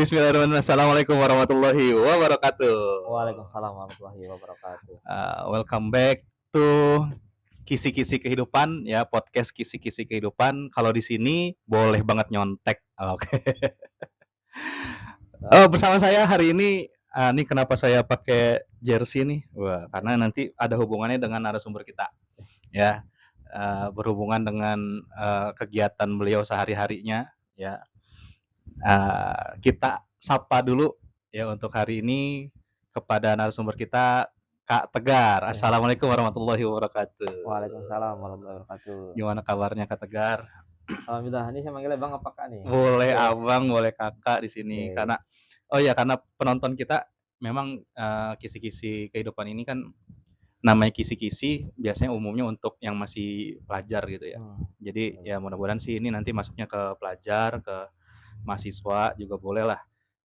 Bismillahirrahmanirrahim. Assalamualaikum warahmatullahi wabarakatuh. Waalaikumsalam warahmatullahi wabarakatuh. Welcome back to Kisi-Kisi Kehidupan ya, podcast Kisi-Kisi Kehidupan. Kalau di sini boleh banget nyontek. Oke. Bersama saya hari ini, nih kenapa saya pakai jersey nih? Wah, karena nanti ada hubungannya dengan narasumber kita, ya. Berhubungan dengan kegiatan beliau sehari-harinya, ya. Kita sapa dulu ya untuk hari ini kepada narasumber kita, Kak Tegar. Assalamualaikum warahmatullahi wabarakatuh. Waalaikumsalam warahmatullahi wabarakatuh. Gimana kabarnya Kak Tegar? Alhamdulillah, ini saya manggilnya Bang apa Kak nih? Boleh abang, boleh kakak di sini. Oke. Karena penonton kita memang kisi-kisi kehidupan ini kan namanya kisi-kisi biasanya umumnya untuk yang masih pelajar gitu ya. Jadi ya mudah-mudahan sih ini nanti masuknya ke pelajar, ke mahasiswa juga boleh lah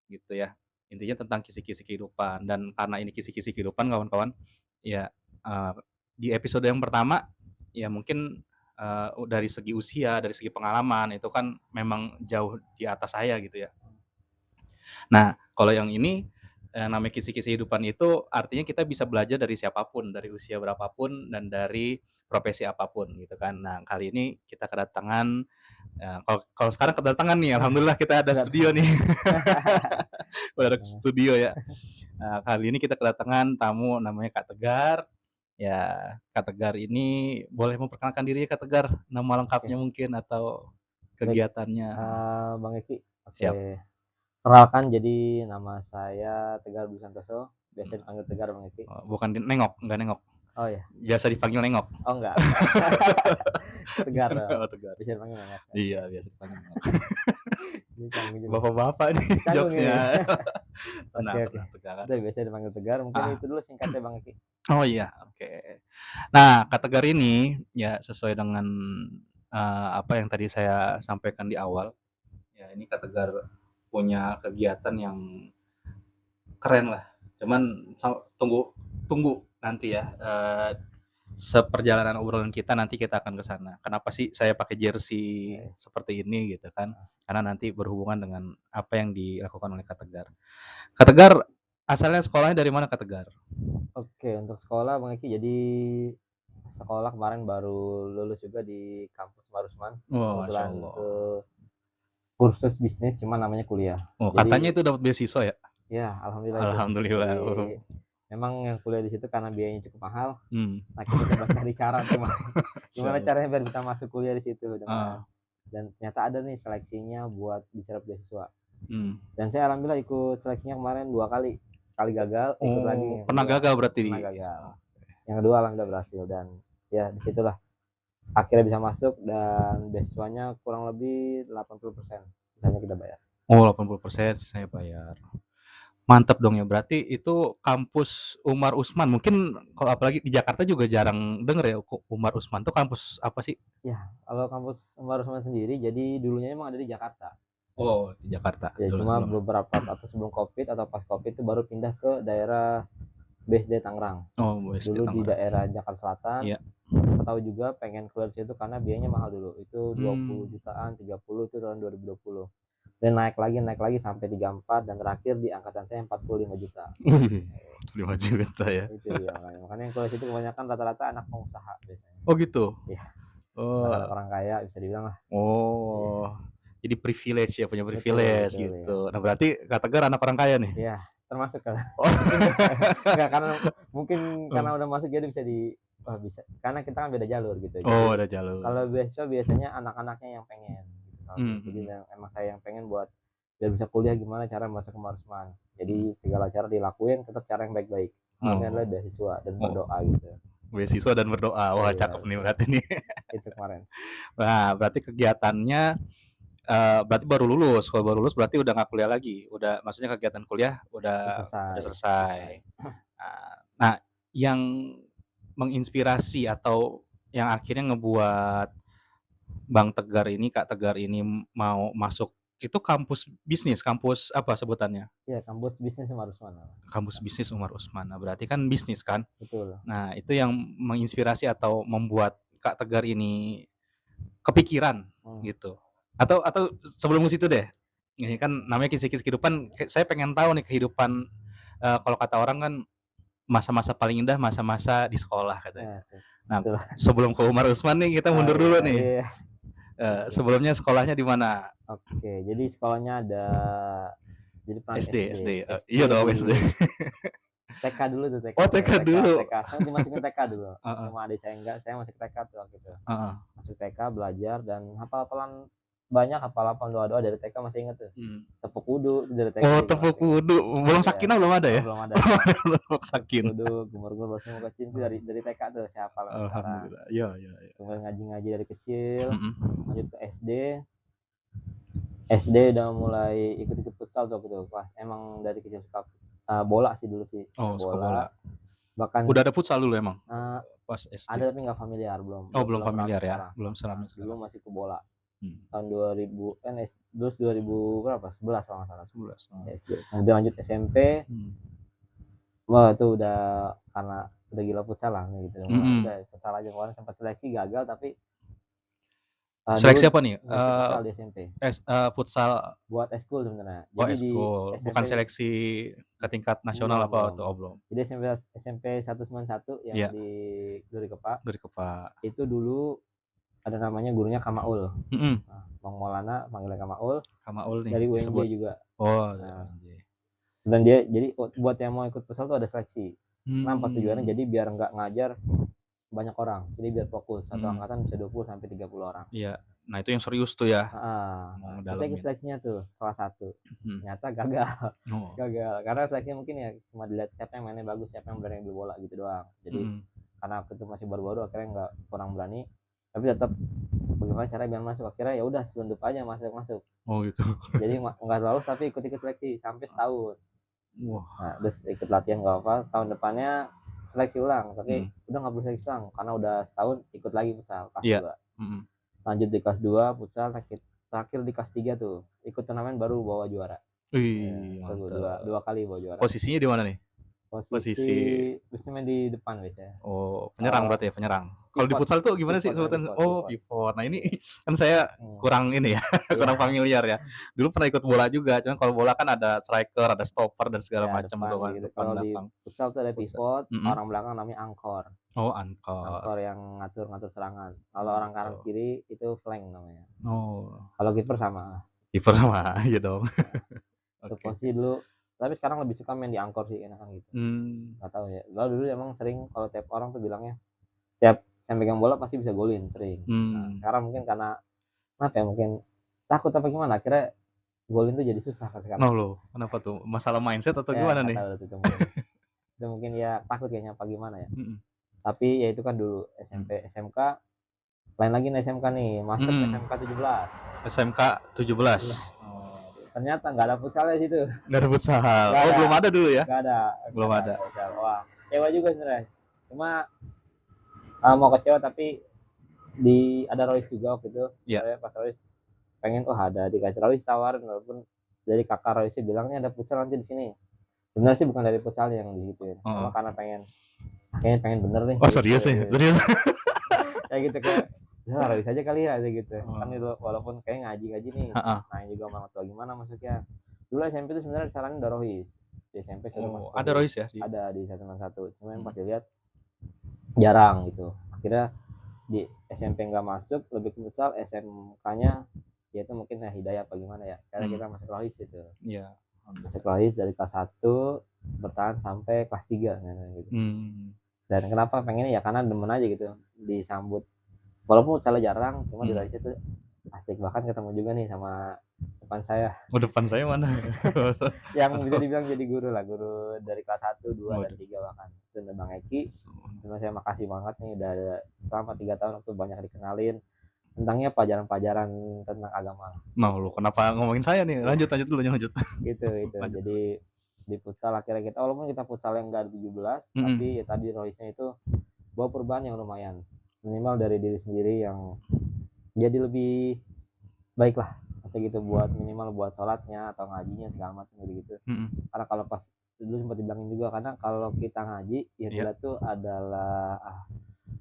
gitu ya. Intinya tentang kisi-kisi kehidupan, dan karena ini kisi-kisi kehidupan kawan-kawan, ya di episode yang pertama ya mungkin dari segi usia, dari segi pengalaman itu kan memang jauh di atas saya gitu ya. Nah, kalau yang ini namanya kisi-kisi kehidupan itu artinya kita bisa belajar dari siapapun, dari usia berapapun dan dari profesi apapun gitu kan. Nah, kali ini kita kedatangan kalau sekarang kedatangan nih, alhamdulillah kita ada studio nih. Udah ada studio ya. Nah, kali ini kita kedatangan tamu namanya Kak Tegar. Ya, Kak Tegar ini boleh memperkenalkan diri ya Kak Tegar, nama lengkapnya mungkin atau Baik, kegiatannya. Bang Eki. Siap. Oke. Perkenalkan, jadi nama saya Tegar Budi Santoso, biasa dipanggil Tegar Bang Eki. Bukan nengok, enggak nengok. Oh ya. Biasa dipanggil nengok. Oh enggak. Tegar. Oh, Tegar. Bisa dipanggil Nengok. Iya, biasa dipanggil nengok. Ini canggung juga. Bapak-bapak nih Canggung jokesnya. ini. Tenang, Oke. tenang, Tegar. Udah biasa dipanggil Tegar, mungkin itu dulu singkatnya Bang Eki. Oh iya, oke. Nah, Kak Tegar ini ya sesuai dengan apa yang tadi saya sampaikan di awal. Ya, ini Kak Tegar punya kegiatan yang keren lah. Cuman tunggu nanti ya. Seperjalanan obrolan kita nanti kita akan ke sana. Kenapa sih saya pakai jersey seperti ini gitu kan? Karena nanti berhubungan dengan apa yang dilakukan oleh Kak Tegar. Kak Tegar asalnya sekolahnya dari mana Kak Tegar? Oke, untuk sekolah Bang Eki, jadi sekolah kemarin baru lulus juga di kampus Marusman. Oh, Masya Kebetulan Allah. ke kursus bisnis, cuma namanya kuliah. Oh, Jadi, katanya itu dapat beasiswa ya? ya, alhamdulillah. Alhamdulillah. Jadi, memang yang kuliah di situ karena biayanya cukup mahal. Nah, kita coba cari cara gimana caranya biar bisa masuk kuliah di situ. Dan ternyata ada nih seleksinya buat bicara beasiswa. Dan saya alhamdulillah ikut seleksinya kemarin 2 kali. Sekali gagal, ikut lagi. Pernah gagal berarti? Pernah gagal. Yang kedua alhamdulillah berhasil, dan ya disitulah akhirnya bisa masuk, dan beasiswanya kurang lebih 80%, sisanya kita bayar. Oh, 80% saya bayar. Mantap dong ya, berarti itu kampus Umar Usman. Mungkin kalau apalagi di Jakarta juga jarang denger ya, Umar Usman tuh kampus apa sih? Ya, kalau kampus Umar Usman sendiri, jadi dulunya emang ada di Jakarta. Oh, di Jakarta. Ya, cuma beberapa atau sebelum Covid atau pas Covid itu baru pindah ke daerah BSD Tangerang. Oh, BSD Dulu Tangerang. di daerah Jakarta Selatan. Iya. Tahu juga pengen keluar situ karena biayanya mahal dulu. Itu 20 jutaan, 30 itu tahun 2020. Dan naik lagi sampai 34, dan terakhir di angkatan saya 45 juta. 45 juta ya. Itu dia, makanya yang keluar situ kebanyakan rata-rata anak pengusaha biasanya. Oh gitu. Iya. Oh. Anak orang kaya bisa dibilang lah. Oh. Jadi privilege ya, punya privilege betul, gitu. Ya. Nah, berarti Kak Tegar anak orang kaya nih? Iya, termasuk kan. Oh. Enggak, karena mungkin karena udah masuk jadi bisa bisa. Karena kita kan beda jalur gitu. Oh, beda jalur. Kalau beasiswa biasanya anak-anaknya yang pengen gitu. Jadi emang saya yang pengen buat biar bisa kuliah gimana cara masuk ke Marusman. Jadi segala cara dilakuin, tetap cara yang baik-baik. Makanya adalah beasiswa dan berdoa gitu. Beasiswa dan berdoa. Wah, cakep nih berarti nih. Itu kemarin. Nah, berarti kegiatannya berarti baru lulus. Kalau baru lulus berarti udah nggak kuliah lagi. Udah, maksudnya kegiatan kuliah udah selesai. Nah, yang menginspirasi atau yang akhirnya ngebuat Bang Tegar ini, Kak Tegar ini mau masuk itu kampus bisnis, kampus apa sebutannya? Iya, kampus bisnis Umar Usman. Kampus bisnis Umar Usman. Nah, berarti kan bisnis kan? Betul. Nah, itu yang menginspirasi atau membuat Kak Tegar ini kepikiran gitu. Atau sebelum ke situ deh. Ini kan namanya kisi-kisi kehidupan, saya pengen tahu nih kehidupan, kalau kata orang kan masa-masa paling indah masa-masa di sekolah katanya. Nah, betul. sebelum ke Umar Usman nih kita mundur dulu nih. Iya. Sebelumnya sekolahnya di mana? Oke, jadi sekolahnya ada jadi pernah SD. SD Iya dong SD. TK dulu tuh, TK. Oh, TK dulu. Saya dimasukin TK dulu. Cuma adik saya enggak, saya masuk TK tuh waktu itu. Masuk TK belajar dan hafal-hafalan banyak, hafal-hafal doa-doa dari TK masih inget tuh. Tepuk kudu dari TK. Oh, tepuk kudu. Belum sakinah belum ada ya? Belum ada. Tepuk sakinah. Kudu, gumur-gumur bahasa muka kecil dari TK tuh saya hafal. Alhamdulillah. Iya. Kemudian ngaji-ngaji dari kecil, lanjut ke SD. SD udah mulai ikut-ikut futsal tuh gitu. Pas emang dari kecil suka bola sih dulu sih. Oh, suka bola. Bahkan udah ada futsal dulu emang? Pas SD. Ada tapi nggak familiar, belum. Oh, belum familiar ya. Belum seramai sekarang. Dulu masih ke bola. Tahun 2000 terus 2000 berapa? 11 kalau nggak salah. 11. SD. Kemudian lanjut SMP. Wah, itu udah karena udah gila futsal lah gitu. Udah futsal aja, kemarin sempat seleksi gagal tapi seleksi apa nih? Futsal di SMP. Futsal buat eskul sebenarnya. Jadi eskul, bukan seleksi ke tingkat nasional apa atau belum? Jadi SMP 191 yang di Durikepa. Itu dulu ada namanya gurunya Kamaul. Bang Maulana panggilnya Kamaul. Kamaul nih. Dari UNJ juga. Oh, dan dia jadi buat yang mau ikut futsal tuh ada seleksi. Apa tujuannya? Jadi biar nggak ngajar banyak orang, jadi biar fokus. Satu angkatan bisa 20 sampai 30 orang. Iya. Nah, itu yang serius tuh ya. Kita ikut seleksinya tuh salah satu. Ternyata gagal. Gagal karena seleksinya mungkin ya cuma dilihat siapa yang mainnya bagus, siapa yang berani ambil bola gitu doang. Jadi karena waktu itu masih baru-baru akhirnya nggak kurang berani. Tapi tetap bagaimana cara biar masuk, akhirnya ya udah selundup aja masuk. Oh gitu. Jadi nggak lolos tapi ikut seleksi sampai setahun. Nah, terus ikut latihan nggak apa, tahun depannya seleksi ulang, tapi udah nggak boleh seleksi ulang karena udah setahun ikut lagi futsal kelas 2. Lanjut di kelas 2 futsal, terakhir di kelas 3 tuh ikut turnamen baru bawa juara. Dua kali bawa juara. Posisinya di mana nih? Posisi main di depan biasanya. Oh, penyerang berarti ya, penyerang. Kalau di futsal tuh gimana sih sebutan? Oh, pivot. Nah, ini kan saya kurang ini ya, kurang familiar ya. Dulu pernah ikut bola juga, cuman kalau bola kan ada striker, ada stopper dan segala macam tuh kan. Gitu. Kalau di futsal tuh ada pivot, orang belakang namanya angkor. Oh, angkor. Angkor yang ngatur serangan. Kalau orang kanan kiri itu flank namanya. Oh. Kalau kiper sama. Iya dong. Itu posisi dulu. Tapi sekarang lebih suka main di angkor sih, enakan gitu. Nggak tahu ya. Lalu dulu emang sering kalau tiap orang tuh bilangnya tiap saya pegang bola pasti bisa golin sering. Nah, sekarang mungkin karena apa ya, mungkin takut apa gimana, akhirnya golin tuh jadi susah sekarang. No loh, kenapa tuh? Masalah mindset atau gimana nih? Itu mungkin ya takut kayaknya apa gimana ya. Tapi ya itu kan dulu SMP, SMK lain lagi nih. SMK nih masuk SMK 17. SMK 17. Ternyata nggak ada futsalnya situ. Nggak ada futsal. Oh, belum ada dulu ya? Nggak ada. Belum ada. Wah, kecewa juga sebenarnya. Cuma mau kecewa tapi ada Royce juga waktu itu. Saya pas Royce pengen ada dikasih Royce tawarin, walaupun dari kakak Royce bilangnya ada futsal nanti di sini. Sebenarnya sih bukan dari futsal yang di situ. Cuma karena kayaknya pengen bener nih. Oh, serius nih? Serius? Kayak gitu kayak ya Royce aja kali ya gitu. Kan itu walaupun kayak ngaji nih. Nah juga sama tua gimana masuknya. Dulu SMP itu sebenarnya disaranin ada Royce. Di SMP sudah masuk. Ada Royce ya? Ada di 161. Cuma yang pas dilihat jarang gitu. Akhirnya di SMP nggak masuk, lebih ke futsal. SMK-nya ya itu mungkin hidayah apa gimana ya. Karena kita masuk Royce gitu. Iya. Masuk Royce dari kelas 1 bertahan sampai kelas 3 gitu. Dan kenapa pengennya ya karena demen aja gitu disambut. Walaupun futsalnya jarang, cuma di Royce itu asik, bahkan ketemu juga nih sama depan saya. Oh, depan saya mana? Yang bisa dibilang jadi guru dari kelas 1, 2, dan 3 bahkan. Itu Bang Eki. Cuma saya makasih banget nih udah selama 3 tahun waktu banyak dikenalin tentangnya pelajaran-pelajaran tentang agama. Mau lu kenapa ngomongin saya nih? Lanjut dulu. Gitu. Lanjut. Jadi di futsal akhirnya kita walaupun kita futsal yang enggak 17, tapi ya tadi Royce-nya itu bawa perubahan yang lumayan. Minimal dari diri sendiri yang jadi lebih baik lah kayak gitu, buat minimal buat sholatnya atau ngajinya segala macam gitu. Karena kalau pas dulu sempat dibilangin juga, karena kalau kita ngaji ya kita tuh adalah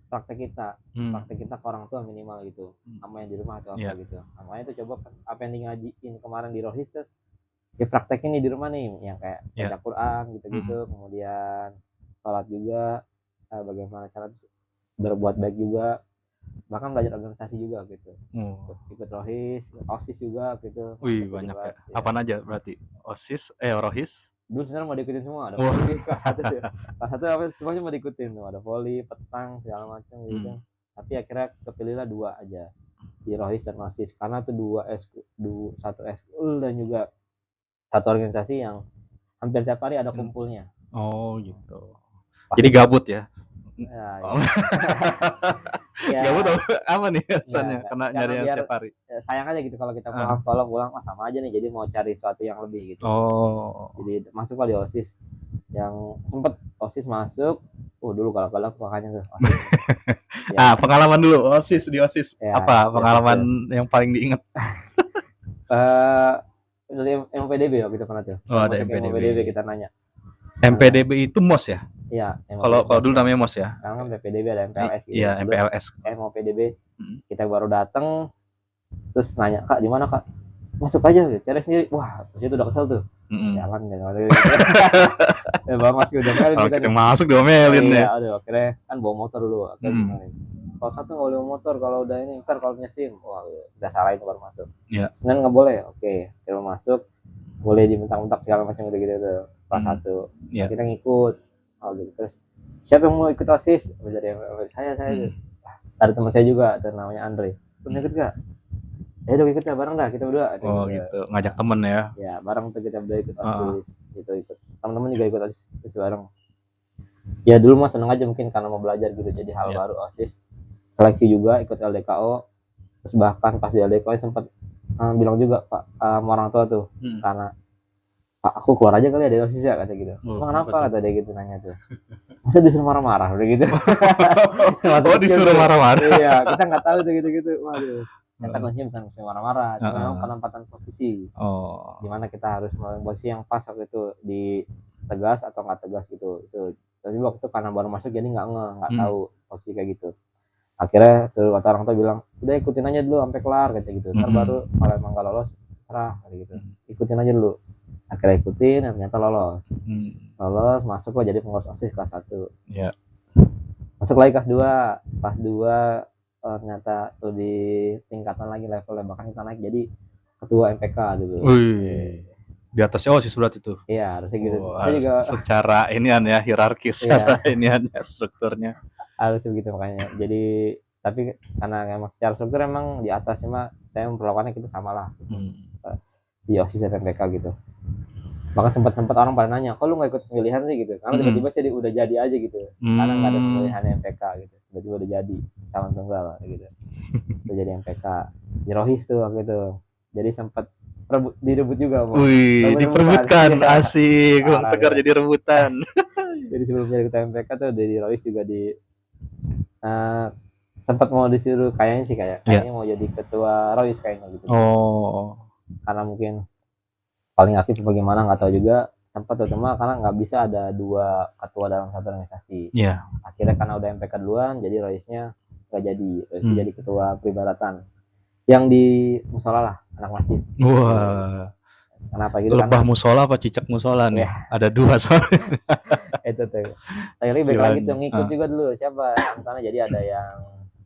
praktek kita ke orang tua minimal gitu, sama yang di rumah atau apa gitu. Makanya tuh coba apa yang ngajiin kemarin di Rohis tuh ya praktekin nih di rumah nih, yang kayak baca Quran gitu-gitu, kemudian sholat juga, bagaimana cara berbuat baik juga, bahkan belajar organisasi juga gitu. Ikut Rohis, OSIS juga gitu. Wih, banyak ya. Apaan aja berarti? OSIS, Rohis? Dulu sebenarnya mau diikutin semua, ada voli, kelas satu apa semuanya mau diikutin tuh, ada voli, petang, segala macam gitu. Tapi akhirnya kepilihlah 2 aja, di Rohis dan OSIS, karena tuh satu eskul dan juga satu organisasi yang hampir tiap hari ada kumpulnya. Oh gitu. Jadi gabut ya? Ya, gabut apa nih alasannya? Karena nyari yang setiap hari. Sayang aja gitu kalau kita pulang sekolah pulang sama aja nih, jadi mau cari sesuatu yang lebih gitu. Jadi masuk di OSIS, yang sempet OSIS masuk, dulu galak-galak makanya tuh. Pengalaman dulu OSIS di OSIS. Apa pengalaman yang paling diingat? Dari MPDB waktu itu pernah tuh. Ada MPDB kita nanya. MPDB itu MOS ya? Iya. Kalau dulu namanya MOS ya. Sekarang kan PPDB ada MPLS gitu. Iya, MPLS. MPDB. Kita baru datang, terus nanya, Kak di mana Kak? Masuk aja, cari sendiri. Wah, terus itu udah kesel tuh. Jalan gitu. Bang Mas udah melin kita. Kita masuk diomelin ya. Aduh, akhirnya kan bawa motor dulu. Kalau satu nggak boleh motor, kalau udah ini ntar kalau punya SIM, wah udah salah itu baru masuk. Senin nggak boleh, oke, kalau masuk boleh dimentak-mentak segala macam gitu tuh. Kelas 1 kita ngikut, gitu. Terus siapa yang mau ikut OSIS? Dari saya ada teman saya juga, namanya Andre. Pernah ikut gak? Udah ikut ya, bareng dah kita berdua. Gitu, ngajak temen ya? Ya bareng tuh kita berdua ikut OSIS, gitu ikut. Teman-teman juga ikut OSIS terus bareng. Ya dulu mah seneng aja mungkin karena mau belajar gitu, jadi hal baru OSIS. Seleksi juga ikut LDKO, terus bahkan pas di LDKO sempat bilang juga Pak sama orang tua tuh, karena Pak aku keluar aja kali ya dari OSIS ya, kata gitu. Emang kenapa kata dia gitu, nanya tuh. Masa disuruh marah-marah udah gitu. Disuruh marah-marah. Iya, kita nggak tahu tuh gitu. Waduh. Ternyata kuncinya bukan mesti marah-marah, cuma memang penempatan posisi. Gimana kita harus memilih posisi yang pas waktu itu, di tegas atau nggak tegas gitu. Tapi waktu itu karena baru masuk jadi nggak tahu posisi kayak gitu. Akhirnya seluruh kata orang tua bilang, udah ikutin aja dulu sampai kelar kayak gitu. Ntar baru kalau emang nggak lolos serah kayak gitu. Ikutin aja dulu. Akhirnya ikutin, ternyata lolos. Lolos, masuk kok jadi pengurus OSIS kelas 1. Masuk lagi kelas 2. Ternyata lebih tingkatan lagi levelnya, bahkan kita naik jadi ketua MPK dulu. Di atasnya OSIS berarti tuh. Iya, harusnya gitu. Juga secara inian ya, hierarkis secara inian ya, strukturnya. Harusnya begitu makanya. Jadi tapi karena emang secara struktur emang di atasnya mah saya memperlakukannya kita samalah. Di OSIS dan MPK gitu. Bahkan sempat orang pada nanya, kok lu nggak ikut pemilihan sih gitu? Karena tiba-tiba jadi udah jadi aja gitu. Karena nggak ada pemilihan MPK gitu. Tiba-tiba udah jadi calon tunggal gitu. Udah jadi MPK. Di Rohis tuh waktu itu. Jadi sempat direbut juga. Diperebutkan, asik. Tegar jadi rebutan. Jadi sebelum jadi ketua MPK tuh di Rohis juga sempat mau disuruh kayaknya mau jadi ketua Rohis kayaknya gitu. Karena mungkin paling aktif bagaimana nggak tahu juga, sempat tuh, cuma karena nggak bisa ada 2 ketua dalam satu organisasi. Akhirnya karena udah MPK duluan, jadi Rohisnya nggak jadi. Rohisnya jadi ketua peribadatan yang di musola lah, anak masjid. Kenapa gitu? Lebah musola apa cicak musola nih? Ada 2 soalnya. Itu tuh. Tapi baik lagi tuh ngikut juga dulu siapa? Karena jadi ada yang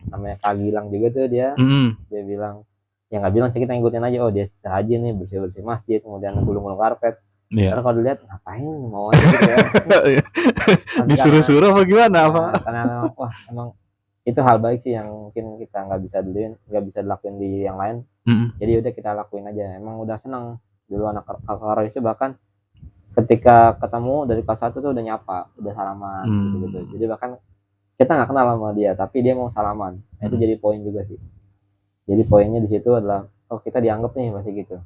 namanya Kak Gilang juga tuh dia. Dia bilang, ya nggak bilang sih, kita ngikutin aja. Dia rajin nih bersih masjid, kemudian gulung-gulung karpet. Karena kalau dilihat ngapain mau aja gitu ya. Disuruh-suruh apa gimana? Karena wah emang itu hal baik sih yang mungkin kita nggak bisa dilakuin di yang lain. Jadi udah kita lakuin aja. Emang udah senang dulu anak kakak itu, bahkan ketika ketemu dari kelas 1 tuh udah nyapa, udah salaman gitu. Jadi bahkan kita nggak kenal sama dia, tapi dia mau salaman. Itu jadi poin juga sih. Jadi poinnya di situ adalah kita dianggap nih masih gitu.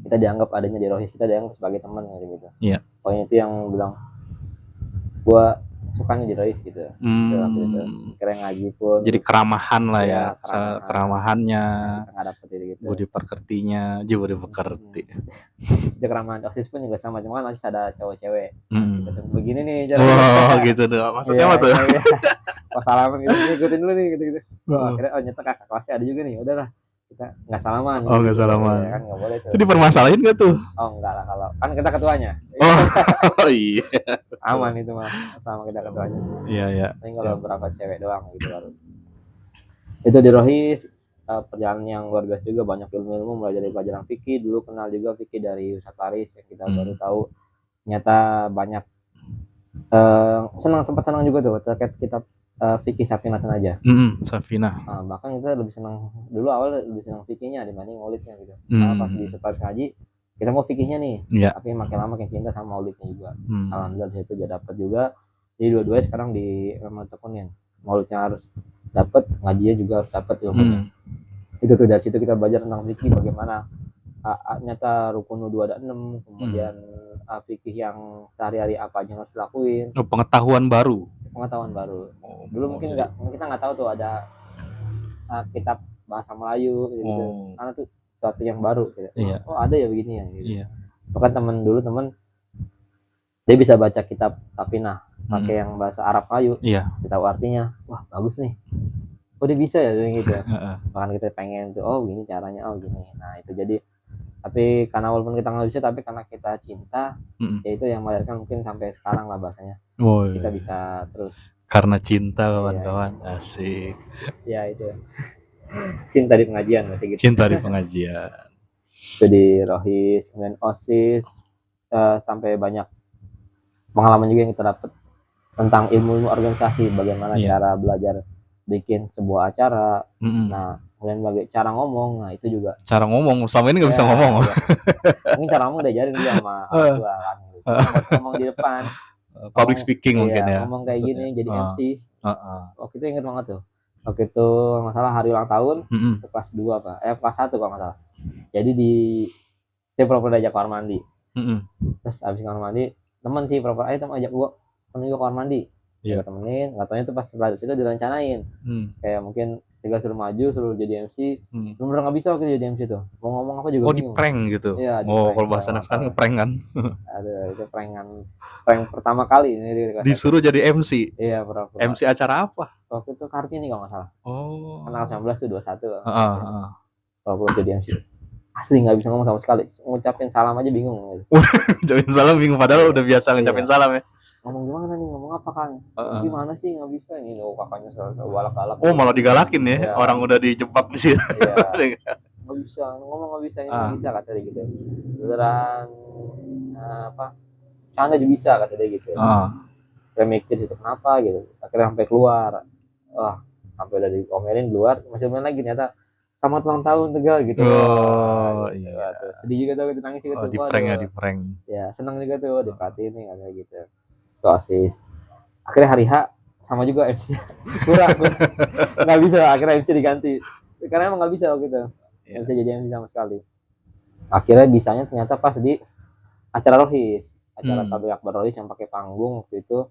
Kita dianggap adanya di Rohis, kita dianggap sebagai teman gitu. Poin itu yang bilang, gua sukanya di Rois gitu. Gitu. Kira ngaji pun. Jadi keramahan lah ya, keramahannya. Nggak dapet gitu. Budi pekertinya, budi pekerti. Di keramahan OSIS pun juga sama, cuma kan OSIS ada cowok-cewek. Kita begini nih caranya. Gitu tuh. Maksudnya apa tuh? Pas salaman gitu, ikutin dulu nih gitu. Akhirnya nyata kakak kelasnya ada juga nih. Udahlah, kita nggak salaman. Nggak salaman. Ya, kan nggak boleh tuh. Itu dipermasalahin nggak tuh? Enggak lah, kalau kan kita ketuanya. Iya. Aman itu mah sama kita ketuanya. Iya. Ini kalau berapa cewek doang gitu baru. Itu di Rohis perjalanan yang luar biasa juga, banyak ilmu-ilmu mulai dari pelajaran fikih. Dulu kenal juga fikih dari Ustaz Faris yang kita baru tahu. Ternyata banyak sempat senang juga tuh terkait kitab fikih Safinah aja. Safinah. Bahkan kita lebih senang dulu awal lebih senang fikihnya dibanding maulidnya gitu. Pas di Ustaz Faris ngaji kita mau fikihnya nih, tapi makin lama makin cinta sama maulidnya juga. Alhamdulillah dari situ dia dapat juga. Jadi dua-duanya sekarang memang tekunin. Maulidnya harus dapat, ngajinya juga harus dapat ilmunya. Itu tuh dari situ kita belajar tentang fikih, bagaimana ternyata rukun wudu ada 6, kemudian fikih yang sehari-hari apa aja harus dilakuin. Pengetahuan baru. Dulu mungkin kita nggak tahu tuh ada kitab bahasa Melayu gitu. Karena tuh sesuatu yang baru gitu. Oh ada ya begini ya gitu. Bahkan teman dia bisa baca kitab Safinah pakai yang bahasa Arab Melayu. Kita tahu artinya, wah bagus nih. Oh dia bisa ya gitu. Bahkan kita pengen tuh, oh gini caranya, oh gini. Nah itu jadi, tapi karena walaupun kita nggak bisa, tapi karena kita cinta, yaitu yang melahirkan mungkin sampai sekarang lah bahasanya. Kita bisa terus. Karena cinta kawan-kawan, asik. Ya itu. Cinta di pengajian berarti gitu. Cinta di pengajian. Jadi Rohis, kemudian OSIS, sampai banyak pengalaman juga yang kita dapat tentang ilmu organisasi, bagaimana cara belajar bikin sebuah acara. Nah, kemudian cara ngomong, nah itu juga. Cara ngomong, sama ini nggak bisa ngomong. Mungkin cara ngomong diajarin dia sama orang tua kan. Ngomong di depan. Public speaking mungkin ya. Ngomong kayak gini, jadi MC. Waktu itu inget banget tuh. Waktu itu masalah hari ulang tahun, kelas 2 apa? Kelas 1 kalau nggak salah. Jadi saya pura-pura diajak kamar mandi. Terus abis kamar mandi, temen sih pura-pura, ayo temen ajak gua kamar mandi. Kita temenin, nggak taunya tuh pas setelah itu direncanain. Kayak mungkin Tiga suruh maju, suruh jadi MC. Bener nggak bisa waktu jadi MC tuh. Mau ngomong apa juga bingung. Di prank gitu. Iya, kalau bahasa anak sekarang prank kan. Ada itu prank pertama kali ini disuruh jadi MC. Iya, pura-pura. MC acara apa? Waktu itu Kartini kalau nggak salah. Kan 19 tuh 21. Pura-pura jadi MC. Asli nggak bisa ngomong sama sekali. Ngucapin salam aja bingung. Ngucapin salam bingung, padahal udah biasa ngucapin salam ya. Ngomong gimana nih, ngomong apa kan? Gimana sih, nggak bisa ini loh, kakaknya selalu galak-galak. Malah digalakin ya, orang udah dijebak di situ. Nggak bisa ngomong, nggak bisa ini, nggak bisa kata dia gitu. Beneran canda aja bisa kata dia gitu. Saya mikir itu kenapa gitu, akhirnya sampai keluar. Sampai udah diomelin keluar, masih main lagi ternyata. Selamat ulang tahun Tegal gitu. Iya. Sedih juga tuh, kita nangis juga tuh. Di prank. Ya, senang juga tuh diperhatiin nih katanya gitu. OSIS. Akhirnya hari H sama juga MC kurang nggak bisa, akhirnya MC diganti karena emang nggak bisa waktu itu. Nggak bisa jadi MC sama sekali. Akhirnya bisanya ternyata pas di acara Rohis, acara Tabligh Akbar Rohis yang pakai panggung. Waktu itu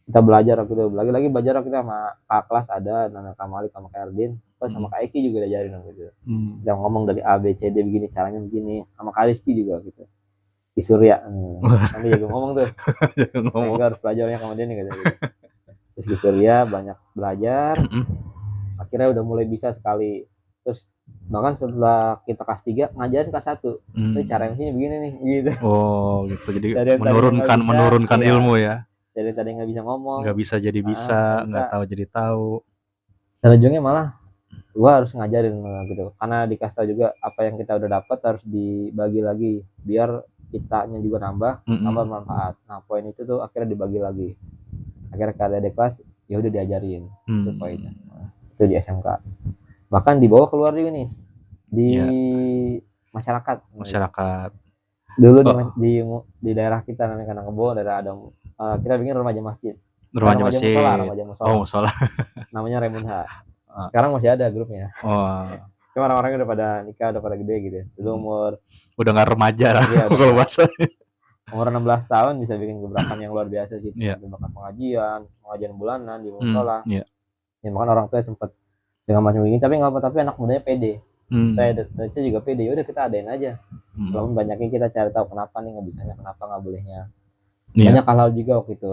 kita belajar waktu itu, lagi belajar waktu itu sama kakak kelas ada Nana Kamalik sama Kak Erdin, terus sama Kak Eki juga diajarin waktu itu. Kita ngomong dari A B C D begini caranya begini, sama Kak Rizky juga gitu. Di Surya, nanti jago ngomong tuh. Kita harus belajarnya kemudian nih gitu. Terus di Surya banyak belajar, akhirnya udah mulai bisa sekali. Terus bahkan setelah kita kelas 3 ngajarin kelas 1. Terus cara MC-nya begini nih gitu. Gitu. Jadi menurunkan ilmu ya. Jadi tadi nggak bisa ngomong, nggak bisa jadi bisa, nggak tahu jadi tahu. Dan ujungnya malah gua harus ngajarin gitu, karena dikasih tahu juga apa yang kita udah dapat harus dibagi lagi biar kitanya juga nambah manfaat. Nah poin itu tuh akhirnya dibagi lagi. Akhirnya ke adik kelas ya udah diajarin itu poinnya. Itu di SMK. Bahkan dibawa keluar juga nih di masyarakat. Dulu di daerah kita namanya Kanangkebo, daerah ada kita bikin remaja masjid. Remaja musola. Namanya Remunha. Sekarang masih ada grupnya. Cuma orang-orangnya udah pada nikah, udah pada gede gitu. Dulu umur udah nggak remaja lah kalau bahasa. umur 16 tahun bisa bikin gebrakan yang luar biasa sih. Iya. Bahkan pengajian bulanan di musola. Iya. Ya bahkan orang tua sempat segala macam begini, tapi nggak apa, tapi anak mudanya pede. Saya juga pede, udah kita adain aja. Walaupun banyaknya kita cari tahu kenapa nih nggak bisanya, kenapa nggak bolehnya. Banyak hal juga waktu itu.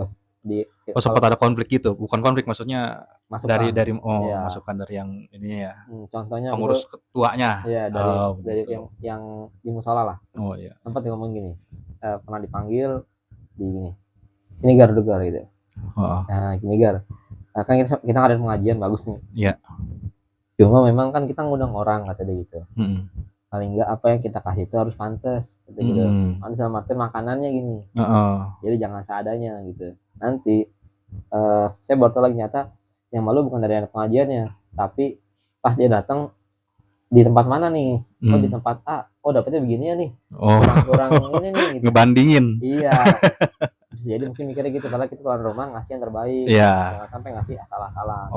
Sempat ada konflik gitu, bukan konflik maksudnya masukan. dari masukan dari yang ini ya. Contohnya pengurus ketuanya. Iya, dari yang di musola lah. Oh iya. Sempat ngomong gini, pernah dipanggil di gini, sini Gar dulu gitu. Nah gini Gar, kan kita ngadain pengajian bagus nih. Iya. Cuma memang kan kita ngundang orang kata dia gitu. Paling enggak apa yang kita kasih itu harus pantas kata gitu. Pantas sama arti makanannya gini. Jadi jangan seadanya gitu. Nanti saya baru tahu lagi nyata yang malu bukan dari anak pengajiannya, tapi pas dia datang di tempat mana nih? Oh di tempat A. Oh dapetnya begini ya nih. Kurang ini nih. Gitu. Ngebandingin. Iya. Jadi mungkin mikirnya gitu, karena kita tuan rumah ngasih yang terbaik. Jangan sampai ngasih asal-asalan.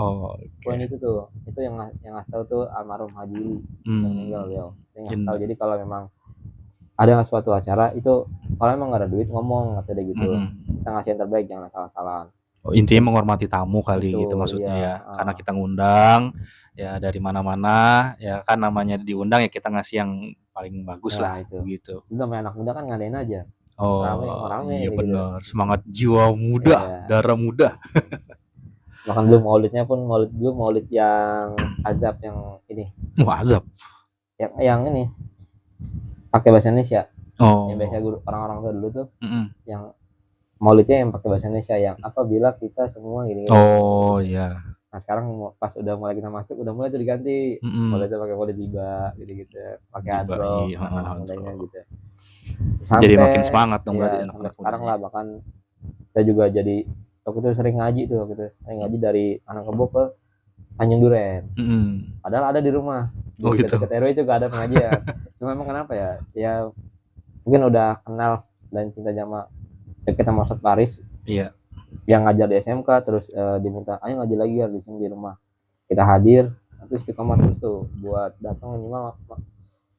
Poin itu tuh, itu yang ngasih tahu tuh almarhum Haji yang meninggal beliau. Yang ngasih tahu. Jadi kalau memang ada suatu acara itu, kalau memang nggak ada duit ngomong kata dia gitu. Kita ngasih yang terbaik, jangan asal-asalan. Intinya menghormati tamu kali gitu maksudnya ya. Karena kita ngundang ya dari mana-mana ya kan, namanya diundang ya kita ngasih yang paling bagus lah gitu. Itu namanya anak muda kan ngadain aja. Rame, iya benar gitu. Semangat jiwa muda, darah muda. Bahkan belum maulidnya pun maulid yang azab yang ini. Azab. Yang ini pakai bahasa Indonesia. Yang biasa orang-orang tua dulu tuh yang maulidnya yang pakai bahasa Indonesia, yang apabila kita semua gini. Iya. Nah sekarang pas udah mulai kita masuk udah mulai tuh diganti. Maulidnya pakai maulid tiba gitu-gitu. Pakai adro anak mudanya gitu. Jadi makin semangat dong berarti anak-anak sekarang lah. Bahkan saya juga jadi waktu itu sering ngaji tuh, sering ngaji dari Anak Kebo ke Tanjung Duren. Padahal ada di rumah. Gitu. Dekat RW itu gak ada pengajian. Cuma memang kenapa ya? Ya mungkin udah kenal dan cinta sama kita sama Ustadz Paris. Iya. Yang ngajar di SMK terus diminta ayo ngaji lagi ya di sini di rumah. Kita hadir, terus istiqomah terus tuh buat datang minimal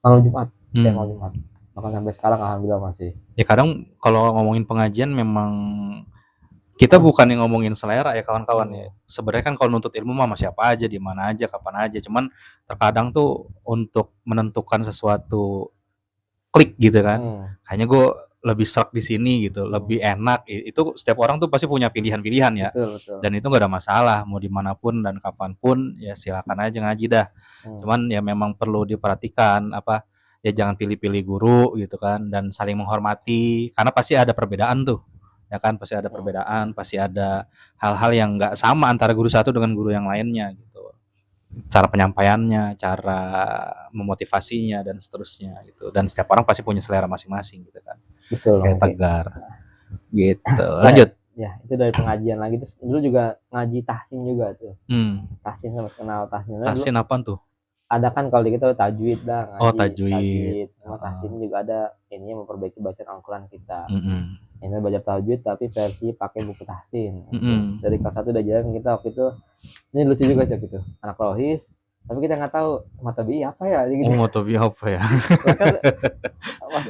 malam Jumat. Malam Jumat. Bahkan sampai sekarang alhamdulillah masih. Ya kadang kalau ngomongin pengajian memang kita bukan yang ngomongin selera ya kawan-kawan ya. Sebenarnya kan kalau nuntut ilmu mah siapa aja, di mana aja, kapan aja. Cuman terkadang tuh untuk menentukan sesuatu klik gitu kan. Kayaknya gue lebih serak di sini gitu, lebih enak. Itu setiap orang tuh pasti punya pilihan-pilihan ya. Betul. Dan itu nggak ada masalah mau dimanapun dan kapanpun ya silakan aja ngaji dah. Cuman ya memang perlu diperhatikan ya jangan pilih-pilih guru gitu kan, dan saling menghormati karena pasti ada perbedaan tuh ya kan, pasti ada perbedaan, pasti ada hal-hal yang nggak sama antara guru satu dengan guru yang lainnya gitu, cara penyampaiannya, cara memotivasinya dan seterusnya gitu, dan setiap orang pasti punya selera masing-masing gitu kan. Betul. Kayak Tegar gitu. Lanjut. Ya itu dari pengajian lagi, terus dulu juga ngaji tahsin juga tuh. Tahsin sama kenal tahsin. Tahsin apaan tuh? Ada kan kalau di kita tajwid dah ngaji. Tajwid. Sama tahsin juga ada ini memperbaiki bacaan Al-Quran kita. Ini belajar tajwid tapi versi pakai buku tahsin. Dari kelas 1 udah jalan kita waktu itu. Ini lucu juga sih gitu. Anak rohis tapi kita nggak tahu mata bi apa ya gitu. Mata bi apa ya?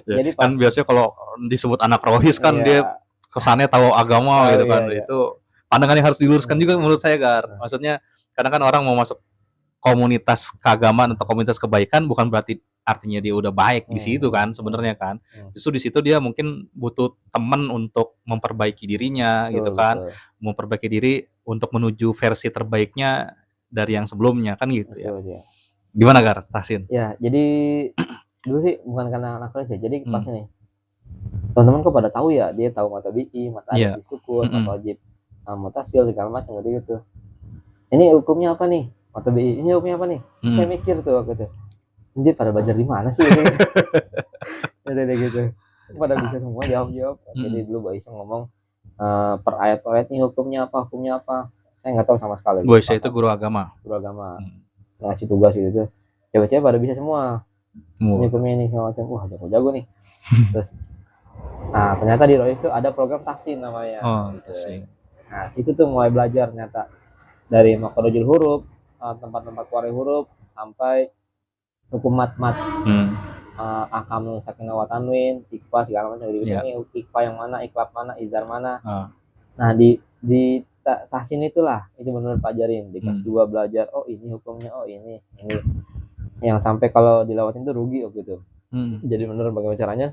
Jadi kan biasanya kalau disebut anak rohis kan dia kesannya tahu agama gitu kan. Itu pandangan yang harus diluruskan juga menurut saya, Gar. Maksudnya kadang kan orang mau masuk komunitas keagamaan atau komunitas kebaikan bukan berarti artinya dia udah baik di situ kan sebenarnya kan. Justru di situ dia mungkin butuh teman untuk memperbaiki dirinya gitu kan. Memperbaiki diri untuk menuju versi terbaiknya dari yang sebelumnya kan gitu ya. Gimana Gar, Tahsin? Ya, jadi dulu sih bukan karena anak kelas ya. Jadi pas nih teman-teman kok pada tahu ya, dia tahu mata bi'i, mata hadis sukun, mata wajib, mutasil segala macam gitu. Ini hukumnya apa nih? Mata BI ini hukumnya apa nih? Saya mikir tuh waktu itu. Jadi pada belajar di mana sih? Udah gitu. Pada bisa semua jawab. Jadi dulu Mbak Isa ngomong per ayat nih hukumnya apa? Saya nggak tahu sama sekali. Bu Isa itu guru agama. Ngasih tugas gitu. Cewek-cewek pada bisa semua. Ini hukumnya ini segala macam. Wah jago nih. Terus, ternyata di Rois itu ada program tahsin namanya. Tahsin. Nah itu tuh mulai belajar ternyata dari makhrajul huruf, tempat-tempat keluar huruf sampai hukum mat. Akam Sakinah wa Tanwin, IKFA segala macam gitu. Ini IKFA yang mana, iklab mana, izar mana. Nah di tahsin itulah itu benar pelajarin di kelas 2 belajar, oh ini hukumnya, oh ini yang sampai kalau dilewatin tuh rugi gitu. Jadi benar bagaimana caranya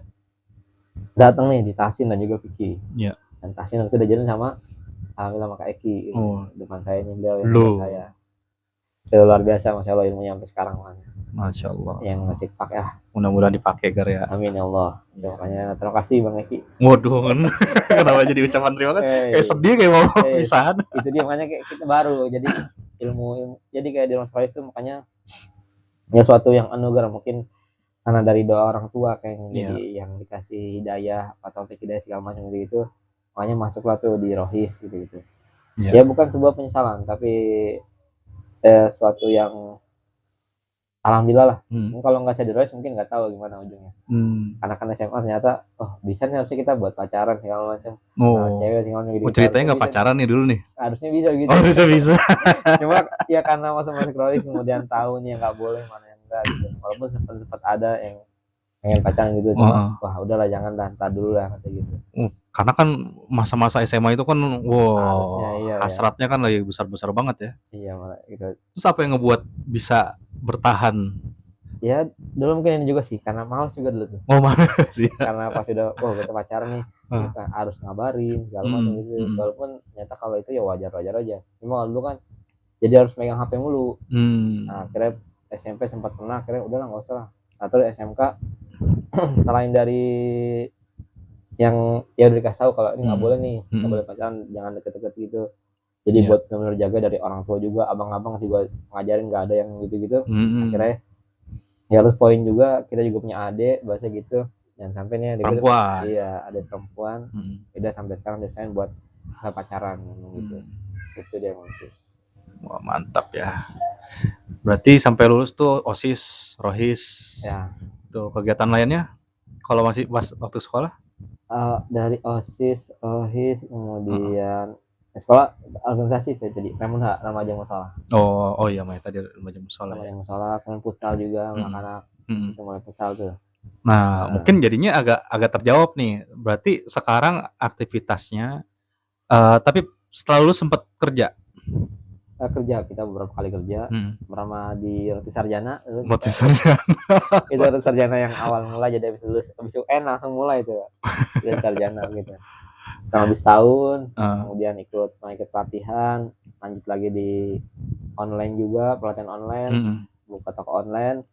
datang nih di tahsin dan juga fikih. Dan tahsin itu udah jalan sama alhamdulillah Kak Eki depan saya ini, beliau yang saya itu luar biasa, masya Allah ilmunya sampai sekarang masya Allah yang masih pakai mudah-mudahan dipakai Gar ya, amin ya Allah. Makanya terima kasih Bang Eki. Waduh kenapa jadi ucapan terima kasih kayak sedih kayak mau pisahan. Itu dia, makanya kayak kita baru jadi ilmu jadi kayak di ruang sekolah itu, makanya ya suatu yang anugerah mungkin karena dari doa orang tua kayaknya jadi yang dikasih hidayah atau hidayah segala macam gitu, makanya masuklah tuh di Rohis gitu. Ya bukan sebuah penyesalan tapi suatu yang alhamdulillah lah. Kalau nggak saya di Rohis mungkin nggak tahu gimana ujungnya. Karena kan SMA ternyata bisa nih, harusnya kita buat pacaran segala macam. Cewek segala macam gitu. Ceritanya nggak pacaran nih dulu nih. Harusnya bisa gitu. Bisa. Cuma ya karena masuk Rohis kemudian tahu nih yang nggak boleh, mana yang enggak gitu. Walaupun sempat ada yang pengen pacaran gitu, cuma wah udahlah jangan dah, entar dulu lah kata gitu. Karena kan masa-masa SMA itu kan hasratnya kan lagi besar-besar banget ya. Iya malah gitu. Terus apa yang ngebuat bisa bertahan? Ya dulu mungkin ini juga sih karena malas juga dulu tuh. Malas sih. Karena pas udah kita pacaran nih kita harus ngabarin segala macam gitu. Walaupun ternyata kalau itu ya wajar aja. Cuma dulu kan jadi harus megang HP mulu. Nah akhirnya SMP sempat pernah, akhirnya udahlah nggak usah lah. Atau SMK selain dari yang ya udah dikasih tahu kalau ini nggak boleh nih, nggak boleh pacaran, jangan deket-deket gitu. Jadi buat benar-benar jaga dari orang tua juga, abang-abang juga ngajarin nggak ada yang gitu-gitu. Akhirnya ya harus poin juga, kita juga punya adik bahasa gitu, jangan sampai nih adik perempuan. Iya adik perempuan, udah sampai sekarang desain buat pacaran gitu. Itu dia mungkin. Wah mantap ya. Berarti sampai lulus tuh OSIS, Rohis, ya. Tuh kegiatan lainnya kalau masih pas waktu sekolah? Dari OSIS, Rohis, kemudian sekolah organisasi jadi Remunha, Remaja Musola. Oh iya tadi Remaja Musola. Remaja Musola, kemudian futsal juga anak-anak mulai futsal tuh. Nah mungkin jadinya agak terjawab nih. Berarti sekarang aktivitasnya, tapi setelah lulus sempat kerja? Kerja kita beberapa kali kerja, pertama di Roti Sarjana. Roti Sarjana. Itu Roti Sarjana yang awal mulai, jadi habis lulus habis UN langsung mulai itu Roti Sarjana gitu. Habis tahun, kemudian ikut pelatihan, lanjut lagi di online juga, pelatihan online, buka toko online,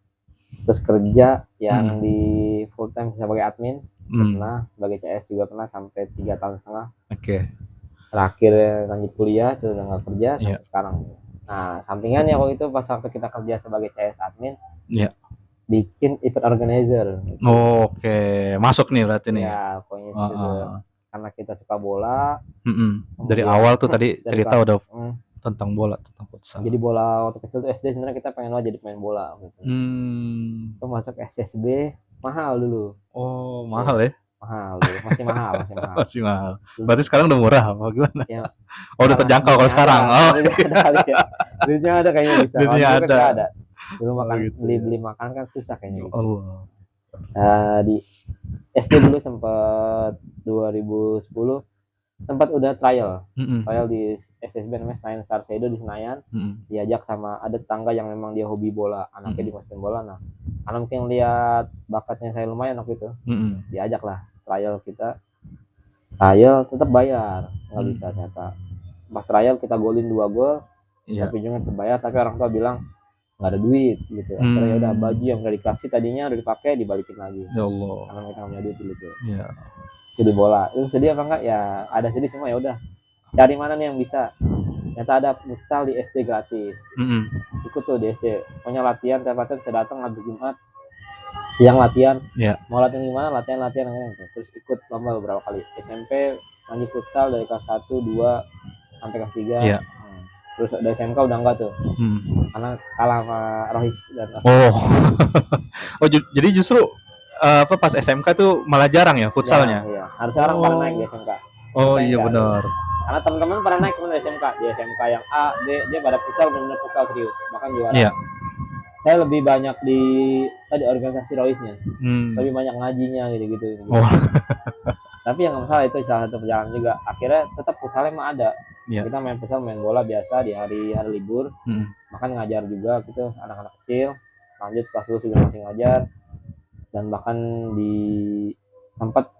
terus kerja yang di full time sebagai admin, pernah sebagai CS juga pernah sampai 3 tahun setengah. Terakhir lanjut kuliah tuh udah nggak kerja sampai sekarang. Nah sampingannya waktu itu pas sampai kita kerja sebagai CS admin, bikin event organizer. Gitu. Masuk nih berarti nih. Ya pokoknya gitu. Karena kita suka bola. Dari awal tuh tadi cerita udah tentang bola, tentang futsal. Jadi bola waktu kecil tuh SD sebenarnya kita pengen jadi pemain bola. Gitu. Itu masuk SSB mahal dulu. Mahal ya? Mahal dulu, masih mahal. Berarti sekarang udah murah apa gimana? Ya, udah terjangkau kalau sekarang. Duitnya ada kayaknya bisa. Duitnya ada. Dulu beli makan kan susah kayaknya. Gitu. Di SD dulu sempat 2010 sempat udah trial di SSB namanya Senayan Star Shadow di Senayan. Diajak sama ada tetangga yang memang dia hobi bola, anaknya dimasukin bola. Nah karena mungkin lihat bakatnya saya lumayan waktu itu, diajak lah trial kita. Trial tetap bayar, nggak bisa ternyata. Pas trial kita golin 2 gol, tapi juga terbayar. Tapi orang tua bilang nggak ada duit gitu. Akhirnya udah baju yang udah dikasih tadinya udah dipakai dibalikin lagi. Ya Allah. Karena mereka nggak punya duit gitu. Iya. Jadi bola itu sedih apa enggak ya? Ada sedih cuma ya udah. Cari mana nih yang bisa. Ternyata ada futsal di SD gratis. Ikut tuh di SD. Pokoknya latihan, tiap latihan saya datang habis Jumat. Siang latihan. Mau latihan gimana? Latihan. Terus ikut lomba beberapa kali. SMP lanjut futsal dari kelas 1, 2 sampai kelas 3. Terus dari SMK udah enggak tuh. Karena kalah sama Rohis dan jadi justru pas SMK tuh malah jarang ya futsalnya. Iya. Harusnya orang pada naik di SMK. Iya benar. Karena teman-teman pada naik di SMK. Di SMK yang A, B dia pada futsal benar-benar futsal serius, bahkan juara. Saya lebih banyak di organisasi Roisnya. Lebih banyak ngajinya gitu. Oh. Tapi yang nggak masalah itu salah satu perjalanan juga. Akhirnya tetap futsalnya mah ada. Kita main futsal, main bola biasa di hari libur. Bahkan ngajar juga gitu anak-anak kecil. Lanjut kelas 2 juga masih ngajar. Dan bahkan di sempat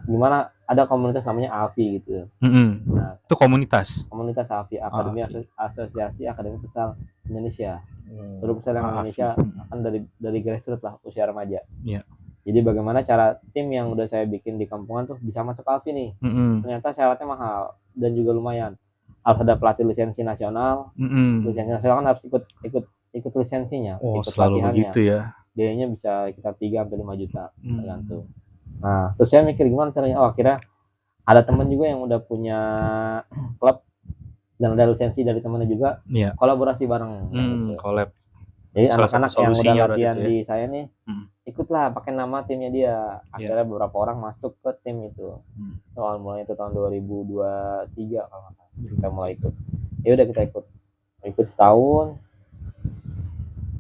gimana ada komunitas namanya AFI gitu. Nah, itu komunitas AFI, Akademi Asosiasi Akademi Futsal Indonesia. Seluruh futsal yang Indonesia akan dari grassroots lah, usia remaja. Jadi bagaimana cara tim yang udah saya bikin di kampungan tuh bisa masuk AFI nih. Ternyata syaratnya mahal dan juga lumayan. Harus ada pelatih lisensi nasional. Lisensi nasional kan harus ikut lisensinya. Ikut selalu begitu ya. Biayanya bisa sekitar 3-5 juta tergantung. Nah, terus saya mikir gimana caranya. Akhirnya ada teman juga yang udah punya klub dan ada lisensi dari temannya juga. Kolaborasi bareng. Collab. Jadi anak-anak yang udah latihan di saya nih, ikutlah pakai nama timnya dia. Akhirnya beberapa orang masuk ke tim itu. Awal mulanya itu tahun 2023 kalau nggak salah. Kita mulai ikut. Ya udah kita ikut setahun.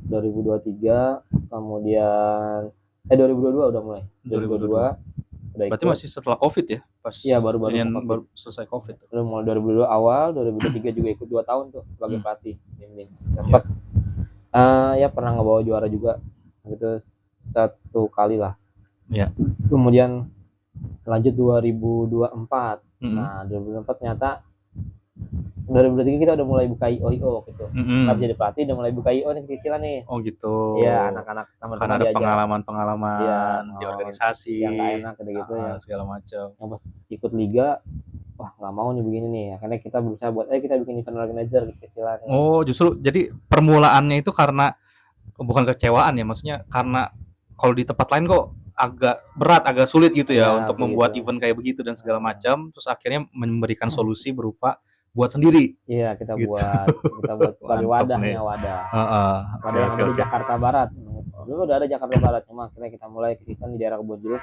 2023, kemudian 2022 udah mulai. 2022 udah ikut. Berarti masih setelah Covid ya? Pas baru selesai Covid. Udah mulai 2022 awal, 2023 juga ikut 2 tahun tuh sebagai pelatih. Sempat ya pernah ngebawa juara juga gitu 1 kali lah. Kemudian lanjut 2024. Nah, 2024 ternyata 2023 kita udah mulai buka IO gitu. Kita jadi pelatih udah mulai buka IO nih kecilan nih. Oh gitu. Iya, anak-anak teman-teman karena ada pengalaman-pengalaman di organisasi yang gak enak gitu ya. Segala macam. Yang pas ikut liga, wah nggak mau nih begini nih. Karena kita berusaha buat kita bikin event organizer kecilan. Oh, justru jadi permulaannya itu karena bukan kecewaan ya, maksudnya karena kalau di tempat lain kok agak berat, agak sulit gitu ya untuk membuat event kayak begitu dan segala macam. Terus akhirnya memberikan solusi berupa buat sendiri. Iya, kita buat sebagai wadahnya wadah yang ada di Jakarta Barat. Dulu udah ada Jakarta Barat, cuma akhirnya kita mulai event di daerah Kebonjeruk.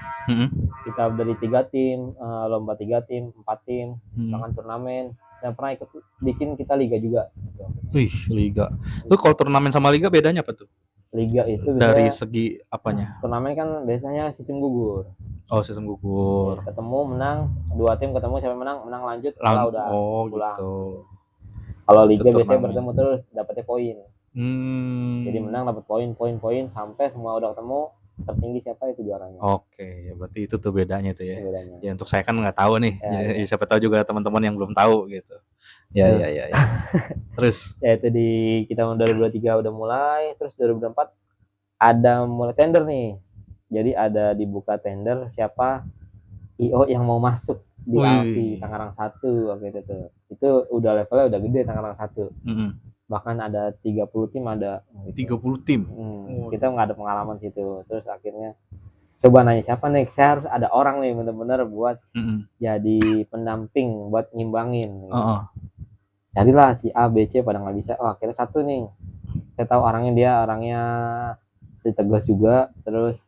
Kita dari 3 tim, lomba 3 tim, 4 tim, bahkan turnamen. Dan pernah ikut bikin kita liga juga. Wih, liga. Itu kalau turnamen sama liga bedanya apa tuh? Liga itu dari segi apanya? Turnamen kan biasanya sistem gugur. Oh, sistem gugur. Ketemu menang, 2 tim ketemu siapa menang lanjut, udah pulang. Gitu. Kalau liga biasanya bertemu terus dapatnya poin. Jadi menang dapat poin sampai semua udah ketemu, tertinggi siapa itu juaranya. Oke, berarti itu tuh bedanya tuh ya. Ya untuk saya kan nggak tahu nih. Ya, siapa tahu juga teman-teman yang belum tahu gitu. Ya. Terus ya itu kita 2023 udah mulai, terus 2024 ada mulai tender nih. Jadi ada dibuka tender siapa IO yang mau masuk di AFI Tangerang 1 waktu itu tuh. Itu udah levelnya udah gede Tangerang 1. Bahkan ada 30 tim ada. Gitu. 30 tim. Kita nggak ada pengalaman situ. Terus akhirnya coba nanya siapa nih, saya harus ada orang nih bener-bener buat jadi pendamping buat ngimbangin. Jadilah si A, B, C pada nggak bisa. Akhirnya 1 nih. Saya tahu orangnya si Tegas juga. Terus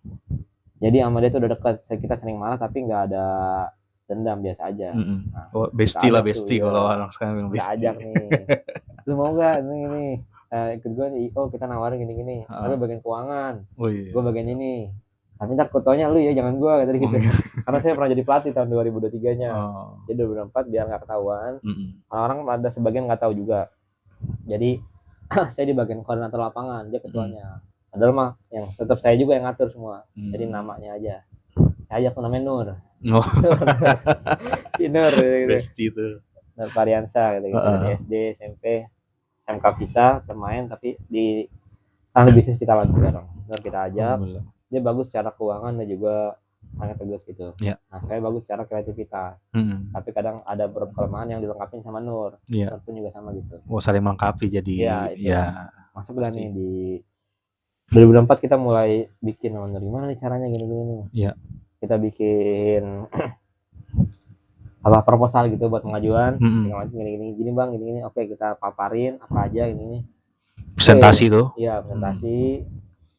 jadi sama dia tuh udah dekat. Kita sering marah tapi nggak ada dendam, biasa aja. Nah, bestie kalau anak sekarang bilang bestie. Kita ajak nih. Lu mau nggak ini? Ikut gue nih. Kita nawarin gini-gini. Lu bagian keuangan. Gue bagian ini. Tapi ntar fotonya lu ya, jangan gue kata gitu. Karena saya pernah jadi pelatih tahun 2023-nya. Jadi 2024 biar nggak ketahuan. Orang ada sebagian nggak tahu juga. Jadi saya di bagian koordinator lapangan, dia ketuanya. Padahal mah yang tetap saya juga yang ngatur semua. Jadi namanya aja. Saya ajak namanya Nur. Si Nur gitu. Bestie itu. Nur Pariansa gitu. Dari SD, SMP, SMK Visa bermain tapi di tanah bisnis kita lagi bareng. Nur kita ajak. Dia bagus secara keuangan dan juga sangat tegas gitu. Nah, saya bagus secara kreativitas. Tapi kadang ada beberapa kelemahan yang dilengkapi sama Nur. Nur pun juga sama gitu. Saling melengkapi jadi. Ya. Masuklah nih di 2024 kita mulai bikin Nur. Gimana nih caranya gini-gini nih. Kita bikin proposal gitu buat pengajuan. Gini Bang, gini. Oke, kita paparin apa aja ini. Presentasi tuh. Iya, presentasi.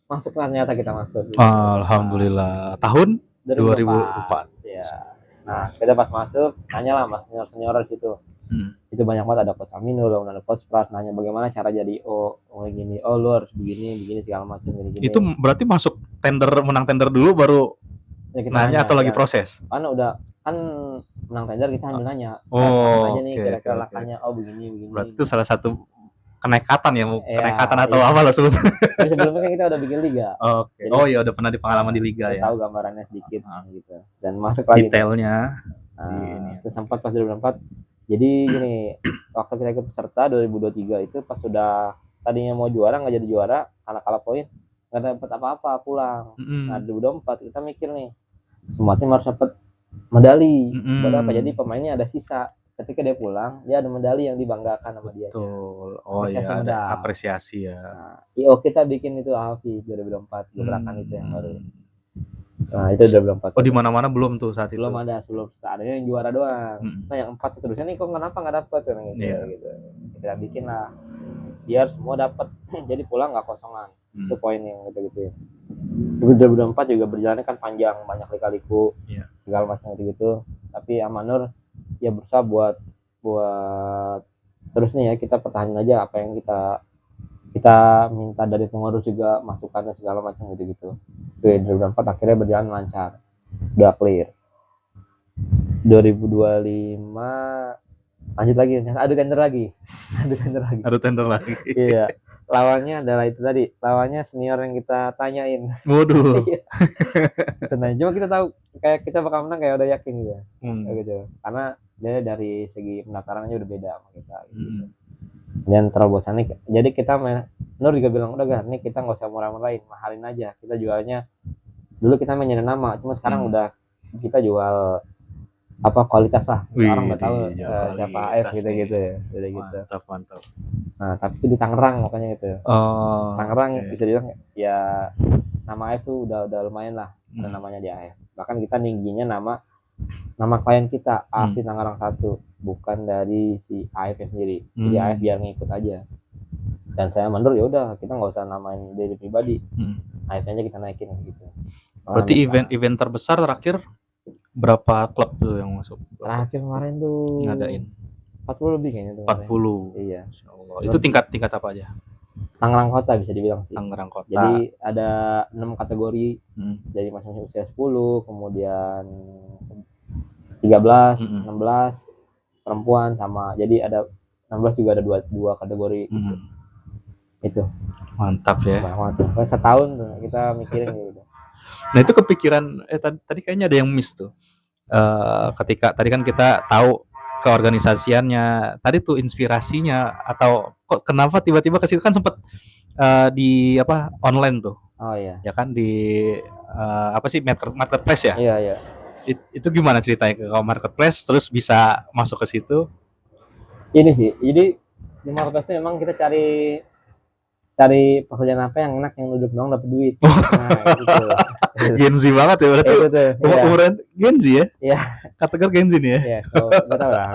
Masuklah, ternyata kita masuk. Alhamdulillah. Tahun 2004. Ya. Nah, kita pas masuk, tanyalah mas senior situ. Itu banyak banget, ada coach Aminul, ada coach Pras nanya bagaimana cara jadi gini, lu harus begini segala macam gini. Itu berarti masuk tender, menang tender dulu baru ya, kita nanya atau lagi proses? Kan udah kan menang tender kita ambil nanya. Aja nih kira-kira lakanya begini. Berarti itu salah satu kenekatan ya, kenekatan atau apa lah sebetulnya. Sebelumnya kan kita udah bikin liga. Oke. Oh iya, udah pernah di pengalaman di liga ya. Tahu gambarannya sedikit gitu. Dan masuk lagi detailnya. Terus sempat pas 2004. Jadi gini, waktu kita ikut peserta 2023 itu pas sudah tadinya mau juara nggak jadi juara karena kalah poin, nggak dapat apa-apa pulang. Nah 2024 kita mikir nih, semua tim harus dapat medali. Apa? Jadi pemainnya ada sisa. Ketika dia pulang, dia ada medali yang dibanggakan sama dia. Betul. Oh iya, ada apresiasi ya. Nah, kita bikin itu AFI 2024 gerakan itu yang baru. Nah itu 2024. Oh di mana-mana belum tuh saat belum itu? Belum ada, adanya yang juara doang. Nah yang 4 seterusnya nih kok kenapa nggak dapat gitu. Kita bikin lah biar semua dapat. Jadi pulang nggak kosongan. Itu poin yang gitu. 2024 juga berjalannya kan panjang, banyak lika-liku, segala macam gitu. Tapi Amanur ya berusaha buat terus nih ya, kita pertahanin aja apa yang kita minta dari pengurus, juga masukan dan segala macam gitu. 2024 akhirnya berjalan lancar, udah clear. 2025 lanjut lagi, ada tender lagi. Iya, lawannya adalah itu tadi, lawannya senior yang kita tanyain. Waduh. Cuma kita tahu kayak kita bakal menang, kayak udah yakin gitu. Gitu. Karena dia dari segi pendaftarannya udah beda sama kita gitu. Dan terobosannya, jadi kita Nur juga bilang udah gak, nih kita nggak usah murah-murahin, mahalin aja. Kita jualnya dulu kita main nama, cuma sekarang udah kita jual apa kualitas lah. Orang udah tahu siapa AF gitu ya, udah gitu. Mantap. Nah tapi itu di Tangerang makanya gitu. Tangerang bisa dibilang ya nama AF tuh udah lumayan lah, ada namanya di AF. Bahkan kita ningginya nama klien kita AFI Tangerang 1, bukan dari si AF sendiri. Jadi AF biar ngikut aja. Dan saya mundur, ya udah kita nggak usah namain diri pribadi, AF-nya kita naikin gitu. Berarti event terbesar terakhir berapa klub tuh yang masuk? Terakhir kemarin tuh ngadain 40 lebih kayaknya tuh. 40. Iya. Insyaallah. Itu tingkat apa aja? Tangerang Kota bisa dibilang sih. Tangerang Kota. Jadi ada 6 kategori dari masing-masing usia 10, kemudian 13, 16 perempuan sama. Jadi ada 16 juga ada dua kategori gitu. Itu. Mantap ya. Kan setahun tuh kita mikirin gitu. Nah, itu kepikiran tadi kayaknya ada yang miss tuh. Ketika tadi kan kita tahu keorganisasiannya, tadi tuh inspirasinya atau kok kenapa tiba-tiba ke situ, kan sempet di online tuh. Oh iya. Ya kan di marketplace ya? Iya. Itu gimana ceritanya ke marketplace terus bisa masuk ke situ? Ini sih, jadi di marketplace itu memang kita cari pekerjaan apa yang enak, yang duduk doang dapat duit. Nah, gitu. Gen Z banget ya berarti. Umuran Gen Z ya? Iya. Kategori Gen Z nih ya? Iya, enggak tahu lah.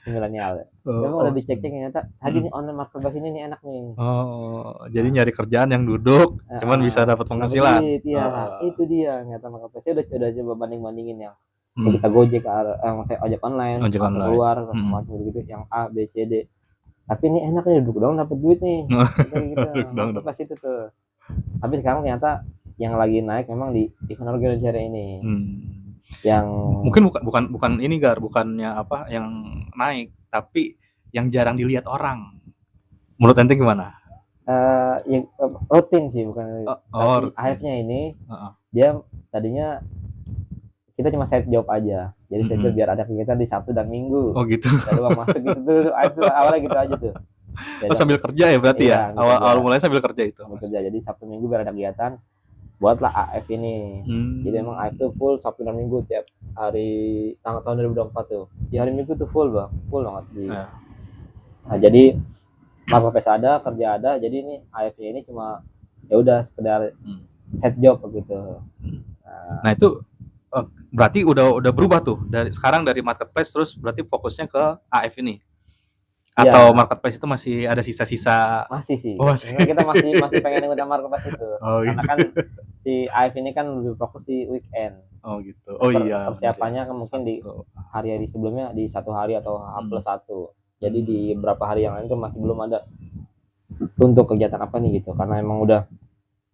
Milenial ya. Memang udah dicek ternyata tadi nih online marketplace ini nih enak nih. Jadi nyari kerjaan yang duduk cuman bisa dapat penghasilan. Iya, itu dia. Ternyata marketplace udah coba bandingin yang kita Gojek, saya ojek online, keluar macam gitu, yang A, B, C, D. Tapi ini enaknya duduk doang dapat duit nih. Gitu. Pas itu tuh. Tapi sekarang ternyata yang lagi naik memang di event organizer ini. Yang mungkin bukan ini bukannya yang naik, tapi yang jarang dilihat orang. Menurut ente gimana? Yang rutin sih, bukan. AF-nya ini dia tadinya kita cuma set job aja. Jadi set job biar ada kegiatan di Sabtu dan Minggu. Oh gitu. Lalu uang masuk gitu tuh. Awalnya gitu aja tuh. Sambil kerja ya berarti ya? Awal mulai sambil kerja itu. Jadi Sabtu Minggu biar ada kegiatan. Buatlah AF ini. Jadi emang AF tuh full Sabtu dan Minggu tiap hari tahun 2024 tuh. Di hari Minggu tuh full banget. Nah jadi marketplace ada, kerja ada. Jadi ini AF-nya ini cuma ya udah sekedar set job begitu. Nah itu berarti udah berubah tuh dari sekarang, dari marketplace terus berarti fokusnya ke AF ini. Atau marketplace itu masih ada sisa-sisa? Masih sih. Sebenarnya kita masih pengen ikutan marketplace itu. Karena kan si AF ini kan lebih fokus di weekend. Oh gitu. Oh iya. Persiapannya kan mungkin di hari-hari sebelumnya di 1 hari atau H+1. Jadi di beberapa hari yang lain tuh masih belum ada untuk kegiatan apa nih gitu. Karena emang udah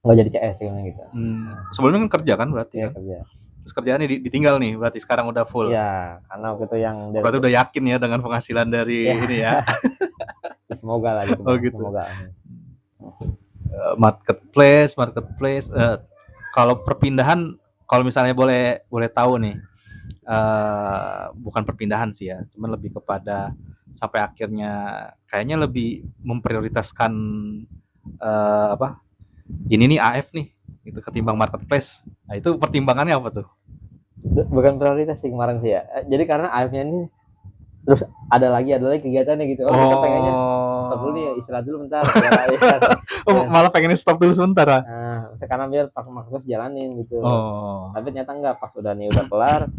nggak jadi CS gitu. Sebelumnya kan kerja kan berarti ya? Kan? Kerja. Terus kerjaannya ditinggal nih, berarti sekarang udah full. Iya, karena waktu itu yang berarti udah yakin ya dengan penghasilan dari ini ya. Semoga lah gitu. Oh gitu. Semoga. Marketplace. Kalau perpindahan, kalau misalnya boleh tahu nih, bukan perpindahan sih ya, cuman lebih kepada sampai akhirnya kayaknya lebih memprioritaskan ini nih AF nih itu ketimbang marketplace. Nah, itu pertimbangannya apa tuh? Bukan prioritas sih kemarin sih ya. Jadi karena AF-nya ini terus ada lagi kegiatannya gitu. Kita pengennya stop dulu nih, istirahat dulu bentar. Malah pengennya stop dulu sebentar. Nah, karena biar marketplace jalanin gitu. Tapi ternyata enggak, pas udah kelar.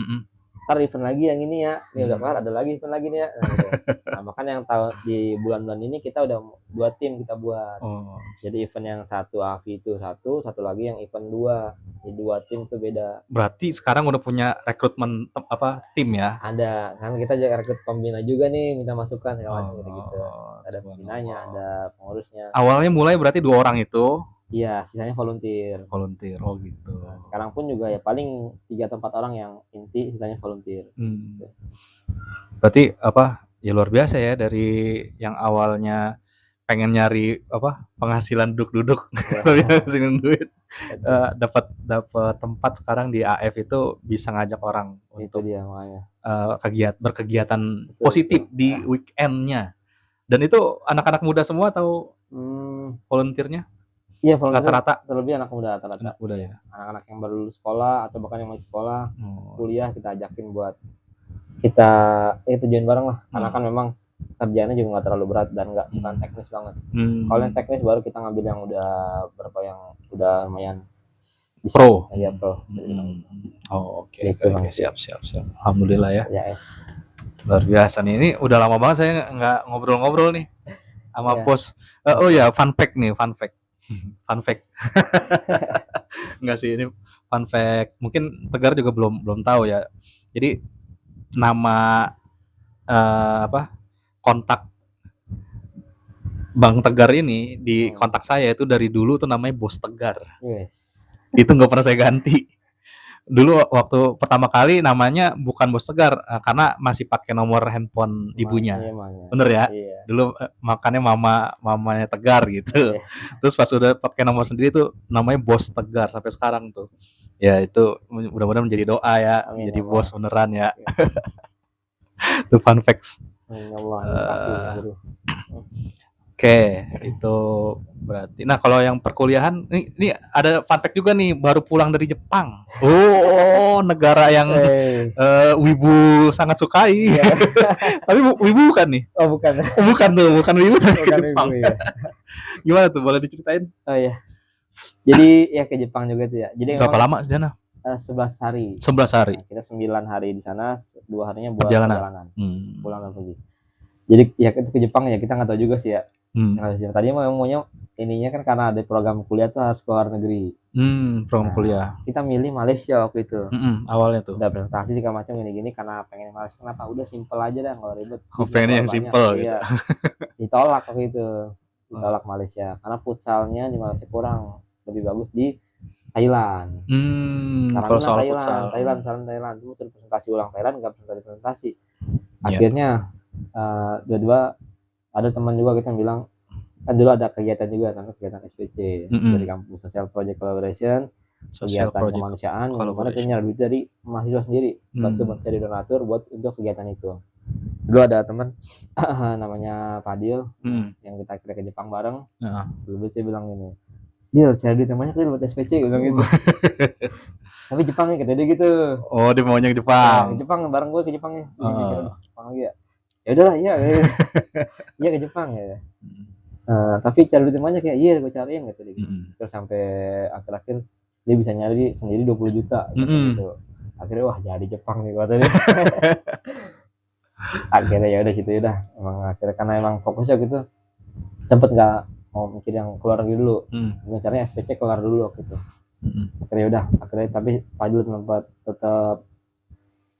Ntar event lagi yang ini ya, ini udah kelar, ada lagi event lagi nih ya. Nah, makanya yang tahu di bulan-bulan ini kita udah 2 tim kita buat. Jadi event yang satu AFI itu satu lagi yang event 2. Jadi 2 tim tuh beda. Berarti sekarang udah punya rekrutmen tim ya? Ada, kan kita juga rekrut pembina juga nih, minta masukan segala macam gitu. Ada pembinanya, ada pengurusnya. Awalnya mulai berarti 2 orang itu? Iya, sisanya volunteer. Oh gitu. Nah, sekarang pun juga ya paling 3 atau 4 orang yang inti, sisanya volunteer. Berarti ya luar biasa ya, dari yang awalnya pengen nyari penghasilan duduk tapi hasilin duit, dapat tempat sekarang di AF itu bisa ngajak orang itu untuk dia makanya berkegiatan positif di weekendnya. Dan itu anak-anak muda semua atau volunteernya? Iya, rata-rata terlebih anak muda rata-rata. Anak muda ya. Anak-anak yang baru lulus sekolah atau bahkan yang masih sekolah, kuliah kita ajakin buat kita tujuan bareng lah. Karena kan memang kerjaannya juga nggak terlalu berat dan bukan teknis banget. Kalau yang teknis baru kita ngambil yang udah yang udah lumayan pro. Iya, pro. Oke. Siap. Alhamdulillah ya. Luar biasa nih. Ini udah lama banget saya nggak ngobrol-ngobrol nih sama Bos. Fun fact. Enggak sih, ini fun fact. Mungkin Tegar juga belum tahu ya. Jadi nama kontak Bang Tegar ini di kontak saya itu dari dulu tuh namanya Bos Tegar. Itu nggak pernah saya ganti. Dulu waktu pertama kali namanya bukan Bos Tegar, karena masih pakai nomor handphone ibunya. Bener ya? Iya. Dulu makanya mamanya Tegar gitu. Terus pas udah pakai nomor sendiri tuh namanya Bos Tegar sampai sekarang tuh. Ya itu mudah-mudahan menjadi doa ya. Amin, jadi bos beneran ya. Itu fun facts. Oke, itu berarti. Nah, kalau yang perkuliahan, ini ada fun fact juga nih, baru pulang dari Jepang. Negara yang wibu sangat sukai. Tapi wibu bukan nih? Oh, bukan. Bukan wibu tapi ke Jepang. Wibu, ya. Gimana tuh? Boleh diceritain? Oh iya. Jadi ya ke Jepang juga tuh ya. Jadi berapa lama di sana? 11 hari. 11 hari. Nah, kita 9 hari di sana, 2 harinya buat perjalanan. Pulang dan pergi. Jadi ya ke Jepang ya kita nggak tahu juga sih ya. Tadinya maunya ininya kan karena ada program kuliah tuh harus ke luar negeri. Program kuliah. Kita milih Malaysia waktu itu. Awalnya tuh. Udah presentasi segala macam gini-gini karena pengen Malaysia. Kenapa? Udah simple aja dah, nggak ribet. Pengen yang simple gitu. Ditolak waktu itu. Ditolak Malaysia karena futsalnya di Malaysia kurang, lebih bagus di Thailand. Kalau soal Thailand. Terus presentasi ulang Thailand nggak presentasi. Akhirnya dua ada teman juga kita bilang kan dulu ada kegiatan juga namanya kegiatan SPC dari kampus Social Project Collaboration, kegiatan kemanusiaan yang mana kita nyari duit dari mahasiswa sendiri, bantu mencari donatur buat untuk kegiatan itu. Dulu ada teman namanya Fadil yang kita ke Jepang bareng. Dulu saya bilang gini, Dil, cari duit yang banyak dulu buat SPC gitu. Tapi Jepang ya kata dia gitu. Oh, dia maunya ke Jepang. Jepang bareng gue ke Jepang ya. Jepang lagi ya. Ya udahlah, iya. Iya ke Jepang ya. Tapi cari duit yang banyak ya. Iya, gue cariin kata dia. Terus sampai akhir-akhir dia bisa nyari sendiri 20 juta gitu. Akhirnya wah jadi Jepang nih kata dia. Akhirnya ya udah situ udah, emang akhirnya karena emang fokusnya gitu, sempet nggak mau mikir yang keluar negeri dulu, dengan caranya SPC keluar dulu waktu itu. Akhirnya udah, akhirnya tapi Fadil tetap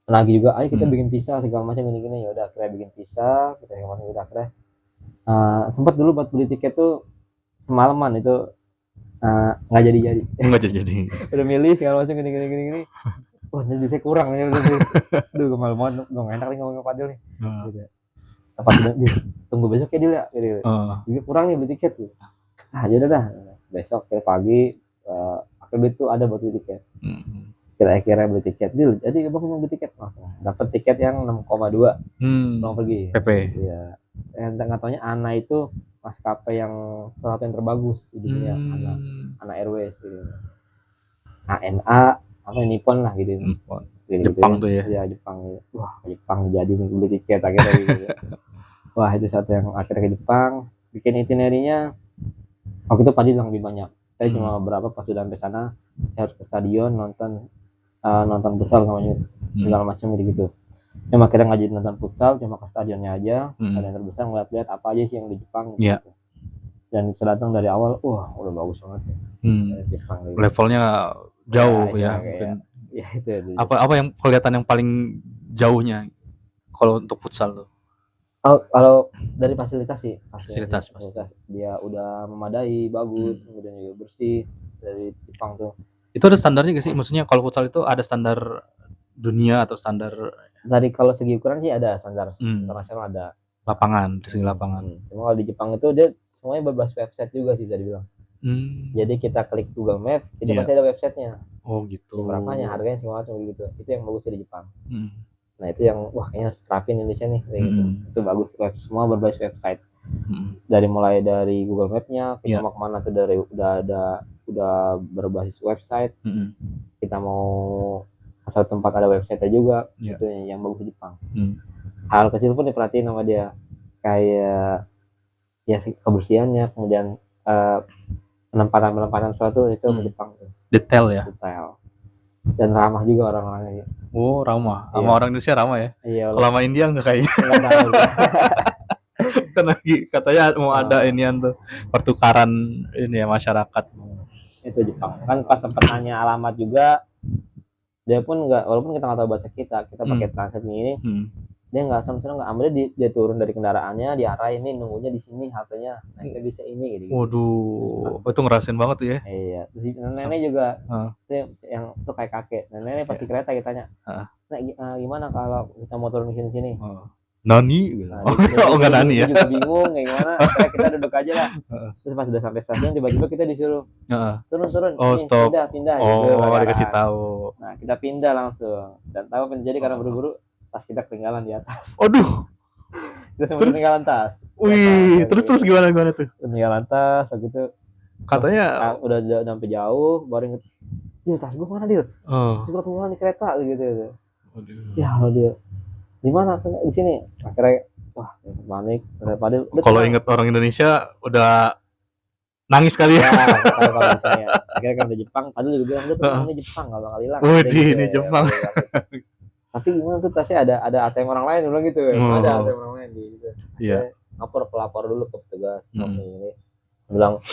lagi juga, ayo kita bikin visa segala macam gini-gini. Ya udah akhirnya bikin visa, kita segala macam. Udah akhirnya sempat dulu buat beli tiket tuh semalaman itu nggak jadi udah milih segala macam gini wah jadi saya kurang ya udah aduh gue malu banget, gue nggak enak nih ngomong Fadil nih gitu. Apa tunggu besok ya Dil ya gitu. Kurang nih beli tiket tuh. Jadi udah besok ke pagi akhirnya itu ada buat beli tiket. Kira-kira beli tiket Dil, jadi abang mau beli tiket langsung dapat tiket yang 6,2 mau pergi PP. Iya. Nggak taunya Ana itu maskapai yang salah satu yang terbagus di dunia. Ana Airways gitu. ANA apa Nippon lah gitu. Jepang tuh ya. Iya Jepang. Wah Jepang jadi nih beli tiket akhirnya gitu. Wah itu satu yang akhirnya ke Jepang, bikin itinerary-nya. Waktu itu Padi lebih banyak. Saya cuma berapa pas sudah sampai sana, saya harus ke stadion nonton futsal segala macam gitu. Cuma akhirnya nggak jadi nonton futsal, cuma ke stadionnya aja. Stadion terbesar ngeliat-lihat apa aja sih yang di Jepang gitu. Dan bisa datang dari awal, wah udah bagus banget ya. Jepang, gitu. Levelnya jauh ya. Ya itu. Apa yang kelihatan yang paling jauhnya kalau untuk futsal tuh? Kalau dari fasilitas sih, fasilitas dia udah memadai, bagus, kemudian juga bersih dari Jepang tuh. Itu ada standarnya gak sih? Maksudnya kalau futsal itu ada standar dunia atau standar? Dari kalau segi ukuran sih ada standar internasional ada. Lapangan, di segi lapangan. Cuma kalau di Jepang itu dia semuanya berbasis website juga sih bisa dibilang. Jadi kita klik Google Maps, itu pasti ada websitenya. Oh gitu. Berapanya, harganya segala macam gitu. Itu yang bagus di Jepang. Nah itu yang wah kayaknya harus terapin Indonesia nih kayak gitu. Itu bagus, semua berbasis website. Dari mulai dari Google Map-nya kita mau kemana tuh dari udah berbasis website. Kita mau asal tempat ada website-nya juga. Itu yang bagus di Jepang. Hal kecil pun diperhatiin sama dia, kayak ya kebersihannya, kemudian penempatan suatu itu di Jepang tuh. Detail ya. Dan ramah juga orang-orangnya. Oh ramah, sama orang Indonesia ramah ya. Iya. Kalau sama India nggak kayaknya. Kan lagi katanya mau ada inian tuh pertukaran ini ya masyarakat. Itu Jepang. Kan pas sempat nanya alamat juga, dia pun nggak, walaupun kita nggak tahu bahasa kita pakai translate ini, dia nggak sama-sama nggak ambil, dia turun dari kendaraannya, diarahin ini nunggunya di sini haltenya, kita bisa ini gitu. Waduh, itu ngerasain banget tuh ya. Iya, terus nenek juga itu yang tuh kayak kakek, nenek pasti kereta kita tanya, nah gimana kalau kita mau turun di sini? Nani? Oh nggak nani ya? Juga bingung kayak gimana, kita duduk aja lah. Terus pas udah sampai stasiun tiba-tiba kita disuruh turun. Oh stop. Pindah. Oh gitu, dikasih tahu. Nah kita pindah langsung dan tahu kan jadi karena buru-buru tas kita ketinggalan di atas. Aduh. Terus ketinggalan tas. Wih, terus gimana tuh? Ketinggalan tas, gitu. Katanya udah sampai jauh, baru inget, Dil, tas gue mana Dil? Tas gue ketinggalan di kereta gitu. Aduh. Ya dia di mana? Di sini. Akhirnya wah panik. Kalau inget orang Indonesia udah nangis kali ya. Kalau misalnya akhirnya kan di Jepang, padahal juga bilang udah tuh ini Jepang kalau nggak hilang. Ini Jepang. Tapi gimana tuh tasnya ada ATM orang lain bilang gitu. Ada ATM orang lain gitu. Iya. Lapor dulu ke petugas ini. Bilang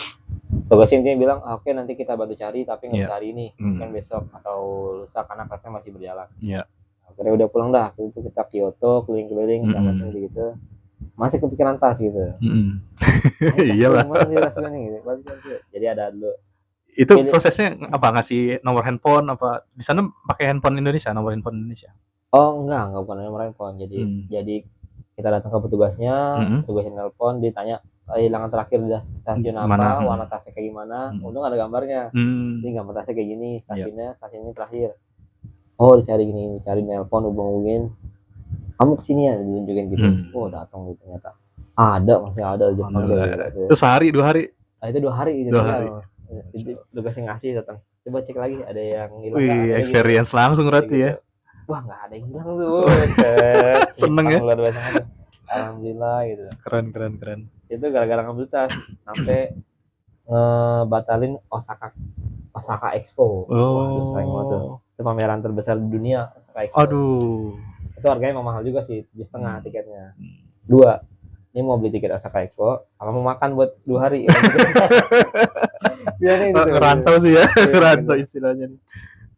tugas intinya bilang oke, nanti kita bantu cari tapi nggak cari ini kan besok atau lusa karena kereta masih berjalan. Iya. Akhirnya udah pulang dah. Itu kita Kyoto keliling-keliling macam gitu. Masih kepikiran tas gitu. Iyalah. Jadi ada dulu. Itu prosesnya apa, ngasih nomor handphone apa di sana pakai handphone Indonesia, nomor handphone Indonesia? Oh enggak bukan nomor handphone. Jadi kita datang ke petugasnya, petugasnya nelpon, ditanya hilangan terakhir di stasiun apa, warna tasnya kayak gimana. Untung ada gambarnya. Ini gambar tasnya kayak gini, stasiun ini terakhir. Oh dicari gini, dicari nelpon, hubungin. Kamu kesini ya, ditunjukin gitu. Oh datang gitu ternyata. Masih ada di Jepang. Itu sehari 2 hari? Itu 2 hari. 2 hari. Tugasnya ngasih datang. Coba cek lagi ada yang hilang. Wih, experience gitu. Langsung berarti ya. Wah nggak ada yang hilang tuh. Seneng ya. Luar biasa. Alhamdulillah gitu. Keren. Itu gara-gara ngambil tas sampai ngebatalin Osaka Expo. Oh. Sayang banget tuh. Itu pameran terbesar di dunia, Osaka Expo. Aduh. Itu harganya emang mahal juga sih, 7,5 tiketnya. 2, ini mau beli tiket Osaka Expo, apa mau makan buat 2 hari. Biar gitu. Ngerantau sih ya, ngerantau istilahnya.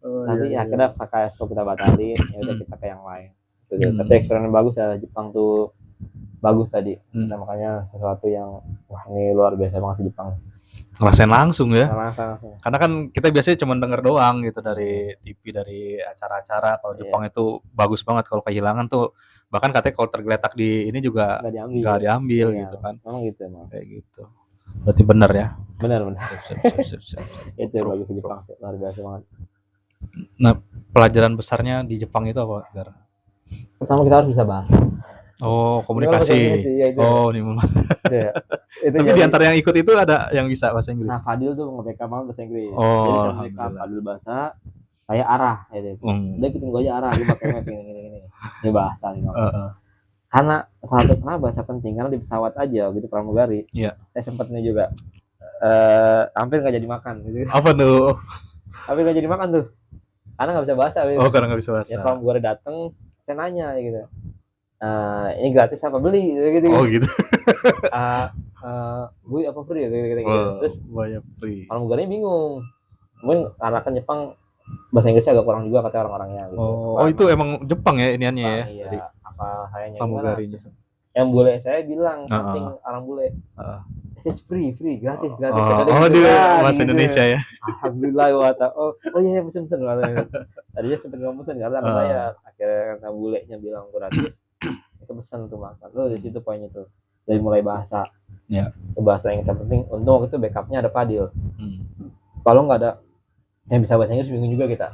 Tapi akhirnya Osaka Expo kita batalin, ya udah kita ke yang lain. Tapi experience bagus ya, Jepang tuh bagus tadi. Nah, makanya sesuatu yang wah ini luar biasa banget sih Jepang. Ngerasain langsung ya. Langsung. Karena kan kita biasanya cuma denger doang gitu dari TV, dari acara-acara. Kalau Jepang itu bagus banget. Kalau kehilangan tuh bahkan katanya kalau tergeletak di ini juga nggak diambil gitu kan. Emang gitu emang. Kayak gitu. Berarti benar ya. Benar. Siap. Itu bagus di Jepang, luar biasa banget. Nah, pelajaran besarnya di Jepang itu apa, Gar? Pertama kita harus bisa bahasa. Oh, komunikasi. Oh, ini ya. Tapi di antara yang ikut itu ada yang bisa bahasa Inggris. Nah, Fadil tuh nge-backup banget bahasa Inggris. Oh, jadi saya backup Fadil bahasa, saya arah gitu. Dia ikutin gue aja arah, dia pakai map gini. Ini bahasa gitu. Karena salah satu kenapa bahasa penting karena di pesawat aja gitu pramugari. Iya. Saya sempat nih juga hampir nggak jadi makan gitu. Apa tuh? Hampir nggak jadi makan tuh. Karena nggak bisa bahasa. Gitu. Oh, karena nggak bisa bahasa. Ya pramugari datang, saya nanya gitu. Ini gratis apa beli gitu. Oh gitu. Bu apa free gitu. Terus banyak free. Pramugarinya bingung. Mungkin karena kan Jepang bahasa Inggrisnya agak kurang juga kata orang-orangnya gitu. Oh itu emang Jepang ya iniannya ya. Iya. Apa sayanya pramugarinya. Yang bule saya bilang samping orang bule. It's free gratis. Oh dia bahasa Indonesia ya. Alhamdulillah wata. Oh iya pesen katanya. Tadinya sempat nggak pesen karena aku bayar. Akhirnya karena bulenya bilang gratis. Itu pesan tuh makan. Di situ poinnya tuh. Dari mulai bahasa. Ya. Bahasa yang penting. Untung waktu itu backupnya ada Fadil. Kalau nggak ada yang bisa bahasa Inggris bingung juga kita.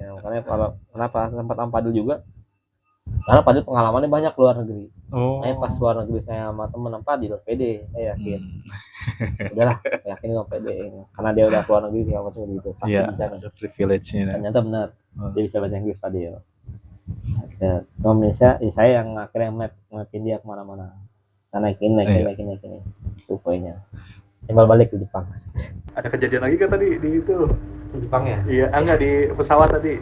Ya makanya kalau kenapa sempat sama Fadil juga? Karena Fadil pengalamannya banyak luar negeri. Pas luar negeri saya sama temen sama Fadil pede, saya yakin. Udahlah, yakin nggak pede. Karena dia udah keluar negeri segala macam gitu. Pasti bisa nih. Ada privilege-nya. Ternyata benar. Dia bisa bahasa Inggris Fadil. Indonesia, saya yang akhirnya mapin dia kemana-mana. Naikin. Itu poinnya. Timbal balik ke Jepang. Ada kejadian lagi kan tadi di itu? Di Jepang ya? Iya, enggak di pesawat tadi.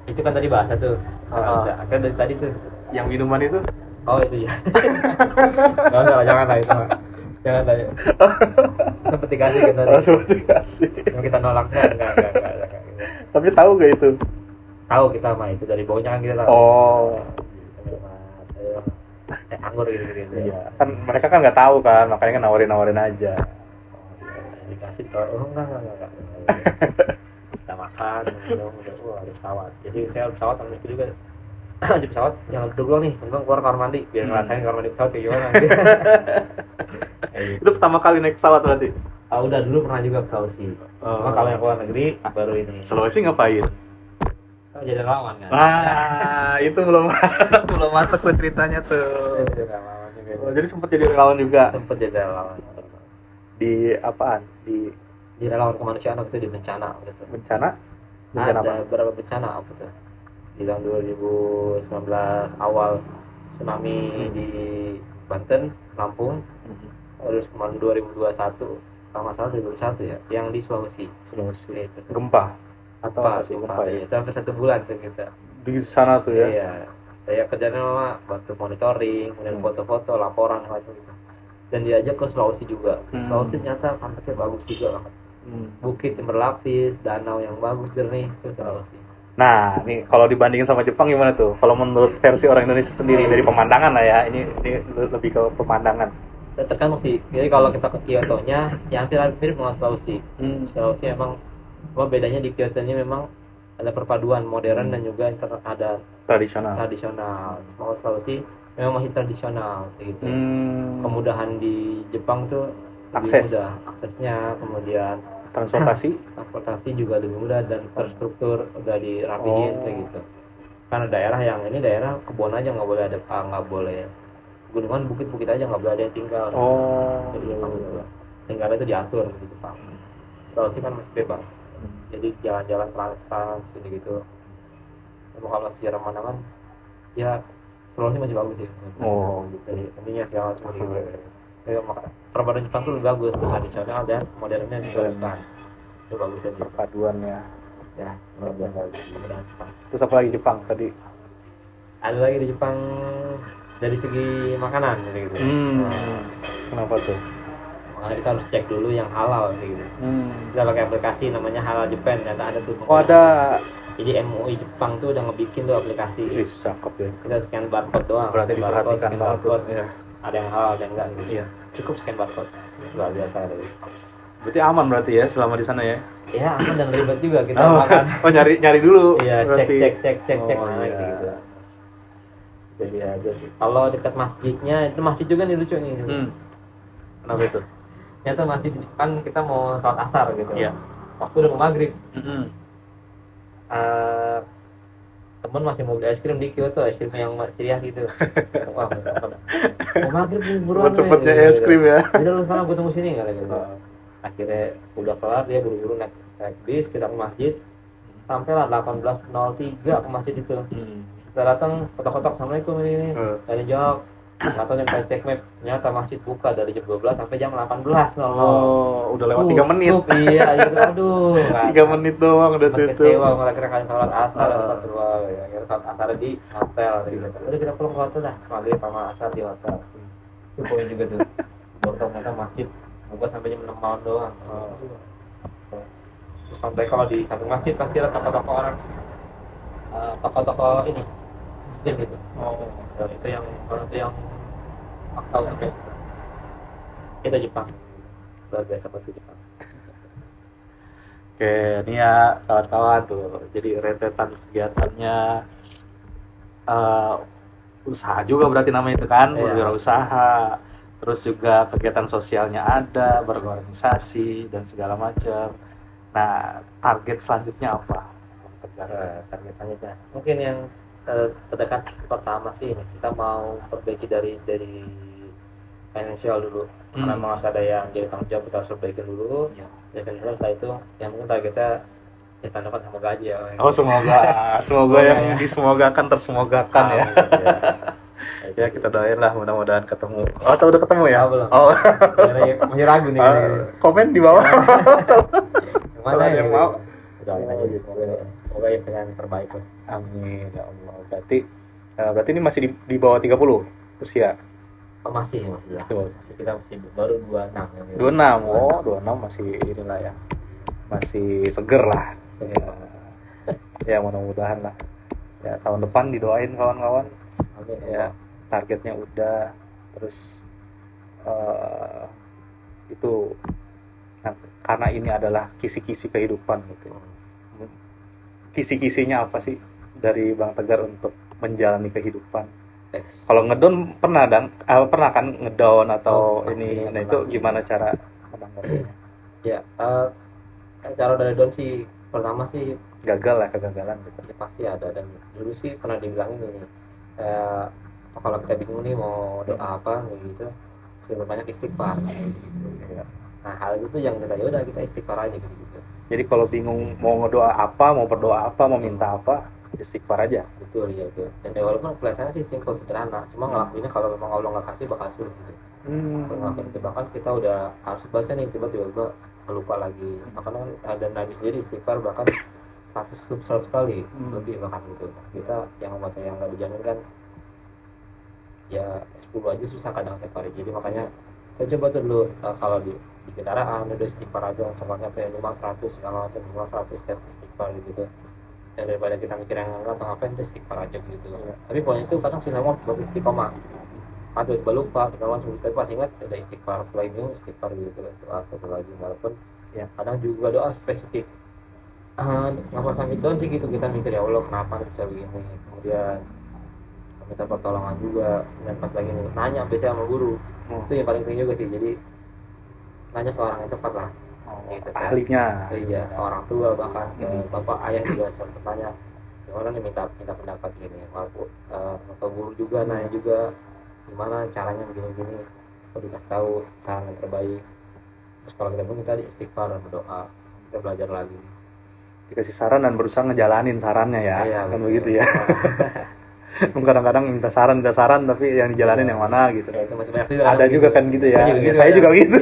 Itu kan tadi bahasa tuh. Akhirnya dari tadi tuh. Yang minuman itu? Oh itu ya. Jangan lah itu. Jangan tanya. Sempet dikasih kita. Sempet dikasih. Yang kita nolak enggak. Tapi tahu gak itu? Tahu kita mah itu dari baunya kan kita lah. Oh. Anggur gitu. Iya. Kan mereka kan nggak tahu kan, makanya kan nawarin aja. Dikasih tahu. Enggak. Kita makan, minum, udah di pesawat. Jadi saya di pesawat sama juga. Di pesawat jangan duduk dulu nih, untung keluar kamar mandi biar ngerasain kamar mandi pesawat kayak gimana. Itu pertama kali naik pesawat berarti? Udah dulu pernah juga ke Sulawesi. Cuma kalau yang keluar negeri baru ini. Sulawesi ngapain? Jadi relawan kan. Itu belum masuk ke ceritanya tuh. Jadi sempat jadi relawan juga. Sempat jadi relawan. Di apaan? Di relawan kemanusiaan waktu itu di bencana gitu. Bencana Ada apa? beberapa bencana apa tuh? Di tahun 2019 awal tsunami di Banten, Lampung. Terus kemarin 2021 kalau nggak salah 2021 ya, yang di Sulawesi. Gitu. Gempa atau gempa ya. Itu hampir 1 bulan tuh kita di sana tuh ya. Iya. Saya kerjanya mah bantu monitoring, kemudian foto-foto, laporan macam gitu. Dan diajak ke Sulawesi juga. Sulawesi ternyata pantai bagus juga kan. Bukit yang berlapis, danau yang bagus jernih itu Sulawesi. Nah, nih kalau dibandingin sama Jepang gimana tuh? Kalau menurut versi orang Indonesia sendiri dari pemandangan lah ya, ini lebih ke pemandangan. Tergantung sih. Jadi kalau kita ke Kyoto-nya, ya hampir mirip dengan Sulawesi. Sulawesi emang bedanya di Kyoto-nya memang ada perpaduan modern dan juga ada tradisional. Kalau Sulawesi memang masih tradisional gitu. Kemudahan di Jepang tuh lebih mudah aksesnya, kemudian transportasi juga lebih mudah dan terstruktur udah dirapihin kayak gitu. Karena daerah kebun aja nggak boleh ada nggak boleh gunungan bukit aja nggak boleh ada yang tinggal. Jadi Jepang gitu. Tinggalnya itu diatur di Jepang. Sulawesi kan masih bebas. Jadi jalan-jalan trans gitu. Kalau sejarah pemandangan ya Sulawesi masih bagus sih. Gitu. Jadi intinya segala macam gitu. Perpaduan Jepang tuh lebih bagus, tradisional dan modernnya diperlukan. Itu bagus aja. Perpaduannya. Ya, luar biasa. Terus apa lagi Jepang tadi? Ada lagi di Jepang dari segi makanan gitu. Nah, kenapa tuh? Makanya kita harus cek dulu yang halal gitu. Kita pakai aplikasi namanya Halal Japan, ternyata ada tuh. Oh ada. Jadi MUI Jepang tuh udah ngebikin tuh aplikasi. Cakep ya. Kita scan barcode doang. Berarti diperhatikan banget tuh. Ya. Ada yang halal, ada yang enggak gitu. Iya. Cukup scan barcode. Luar biasa dari. Berarti aman berarti ya selama di sana ya? Ya aman dan ribet juga kita makan. Oh nyari dulu. Iya, berarti. cek mana gitu. Jadi aja sih. Kalau dekat masjidnya, itu masjid juga nih lucu nih. Kenapa itu? Ternyata masjid kan kita mau sholat asar gitu. Iya. Waktu udah mau maghrib. Temen masih mau beli es krim di Kyoto, es krim yang ceria gitu. Wah, mau maghrib nih buruan. Sempet-sempetnya es krim ya. Udah lu sekarang gue tunggu sini kali gitu. Akhirnya udah kelar, dia buru-buru naik bis kita ke masjid. Sampailah 18.03 ke masjid itu. Kita datang kotak-kotak, assalamualaikum ini. Dari jawab. Atau yang saya cek map, ternyata masjid buka dari jam 12 sampai jam 18.00. Oh, udah lewat 3 menit. Iya, gitu. Aduh. 3 menit doang udah tutup. Kecewa kalau kira kali sholat asar, astagfirullah. Ya, kira sholat asar di hotel gitu. Udah kita pulang ke hotel dah. Maghrib sama asar di hotel. Itu poin juga tuh. Baru ternyata masjid buka sampai jam 6 malam doang. Terus sampai kalau di samping masjid pasti ada toko-toko orang, toko-toko ini muslim gitu. Dan itu yang tahu sampai kita Jepang luar biasa banget Jepang. Oke, ini ya kawan-kawan tuh. Jadi rentetan kegiatannya usaha juga berarti namanya itu kan, wirausaha. Terus juga kegiatan sosialnya ada, berorganisasi dan segala macam. Nah, target selanjutnya apa? Targetnya mungkin yang terdekat pertama sih ini kita mau perbaiki dari financial dulu, karena memang harus ada yang jadi tanggung jawab, kita harus perbaiki dulu dari financial. Setelah itu yang mungkin targetnya ya tandakan semoga aja semoga yang disemogakan tersemogakan ya. Ya kita doain lah, mudah-mudahan ketemu. Atau udah ketemu ya? Belum. Masih ragu nih. Komen di bawah. Mana yang mau? Doain aja gitu. Semoga ya yang terbaik lah. Amin ya Allah. Berarti ini masih di bawah 30 usia? Masih kita masih baru 26. 26 masih inilah ya. Masih seger lah. Ya mudah-mudahan lah. Ya tahun depan didoain kawan-kawan. Ya targetnya udah, terus itu karena ini adalah kisi-kisi kehidupan gitu. Kisi-kisinya apa sih dari Bang Tegar untuk menjalani kehidupan? Kalau ngedown pernah kan ngedown atau ini, nah itu gimana cara menanggapinya? Ya, cara dari down sih pertama sih kegagalan gitu. Ya, pasti ada, dan dulu sih pernah dibilang ini kalau kita bingung nih mau doa apa gitu, lebih banyak istighfar gitu. Nah hal itu yang kita udah kita istighfar aja gitu. Jadi kalau bingung mau ngedoa apa, mau berdoa apa, mau minta apa, istighfar aja. Betul ya itu. Dan walaupun kelihatannya sih simpel sederhana, cuma ngelakuinnya kalau memang Allah nggak kasih bakal sulit gitu. Kalau ngelakuin itu bahkan kita udah harus baca nih, tiba-tiba lupa lagi. Makanya kan ada Nabi sendiri istighfar bahkan 100 kali lebih bahkan gitu. Kita yang membaca yang nggak dijamin kan ya 10 aja susah kadang tiap hari. Jadi makanya saya coba tuh dulu kalau di kendaraan udah istighfar aja, contohnya kayak 500 segala macam, 500 step istighfar gitu. Dan daripada kita mikir yang enggak atau ngapain, itu istighfar aja gitu. Tapi poinnya itu kadang sih mau buat istiqomah. Atau lupa segala macam, tapi pas ingat ada istighfar, setelah itu istighfar gitu. Astagfirullahaladzim, walaupun ya kadang juga doa spesifik. Nggak pas sampai down sih gitu, kita mikir ya Allah kenapa bisa begini, kemudian minta pertolongan juga, dan pas lagi nanya biasanya sama guru. Itu yang paling penting juga sih, jadi nanya ke orang yang tepat lah, gitu, ahlinya. Iya, orang tua bahkan bapak ayah juga sering bertanya gimana nih, minta pendapat gini, walaupun ke guru juga nanya juga gimana caranya begini-gini, kalau dikasih tahu cara yang terbaik. Terus kalau kita pun kita istighfar dan berdoa, kita belajar lagi, dikasih saran dan berusaha ngejalanin sarannya ya, kan betul. Begitu ya. Kadang-kadang minta saran tapi yang dijalanin yang mana gitu. Ya, itu masih banyak juga ada juga kan gitu ya. Juga saya juga gitu.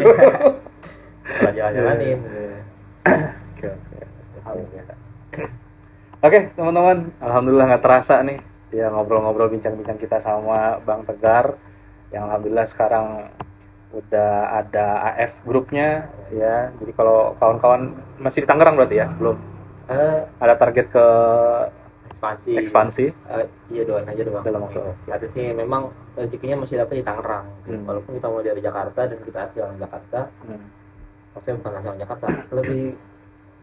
Jalan-jalanin. Oke. Oke, teman-teman, alhamdulillah nggak terasa nih ya ngobrol-ngobrol bincang-bincang kita sama Bang Tegar yang alhamdulillah sekarang udah ada AF grupnya ya. Jadi kalau kawan-kawan masih di Tangerang berarti ya? Belum. Ada target ke ekspansi. Iya, doain aja doang. Dalam waktu. Ada sih memang rezekinya masih dapat di Tangerang. Walaupun kita mulai dari Jakarta dan kita asal Jakarta. Maksudnya bukan asal Jakarta, lebih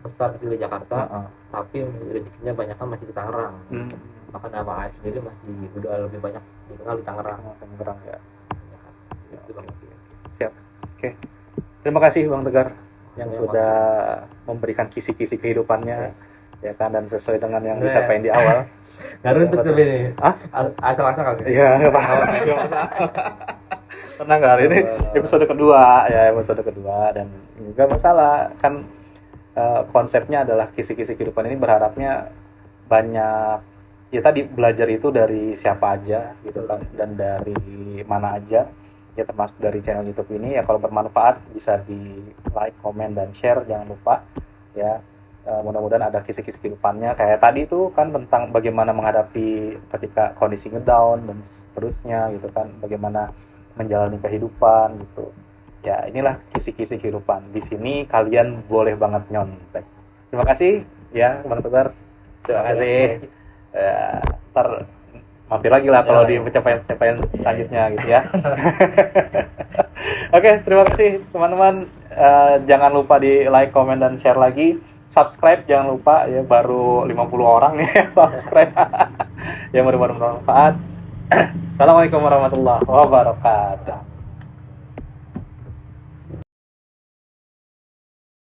besar di Jakarta, tapi rezekinya banyak kan masih di Tangerang. Maka nama AF sendiri masih udah lebih banyak dikenal di Tangerang. Tangerang ya. Itu Bang. Siap. Oke. Terima kasih Bang Tegar yang sudah memberikan kisi-kisi kehidupannya ya kan, dan sesuai dengan yang disampaikan di awal. Garut tuh ini. Asal-asal kan. Iya, enggak apa-apa. Tenang, hari ini episode kedua dan enggak masalah kan. Konsepnya adalah kisi-kisi kehidupan ini berharapnya banyak ya, tadi belajar itu dari siapa aja gitu kan, dan dari mana aja ya, termasuk dari channel YouTube ini ya. Kalau bermanfaat bisa di like, comment, dan share, jangan lupa ya. Mudah-mudahan ada kisi-kisi kehidupannya kayak tadi itu kan, tentang bagaimana menghadapi ketika kondisi ngedown dan seterusnya gitu kan, bagaimana menjalani kehidupan gitu. Ya inilah kisi-kisi kehidupan. Di sini kalian boleh banget nyontek. Terima kasih ya Bang Tegar. Terima kasih. Ntar mampir lagi lah kalau di pencapaian selanjutnya gitu ya. Oke, terima kasih teman-teman. Jangan lupa di like, comment, dan share lagi. Subscribe jangan lupa ya, baru 50 orang nih subscribe. Ya mudah-mudahan bermanfaat. Assalamualaikum warahmatullahi wabarakatuh.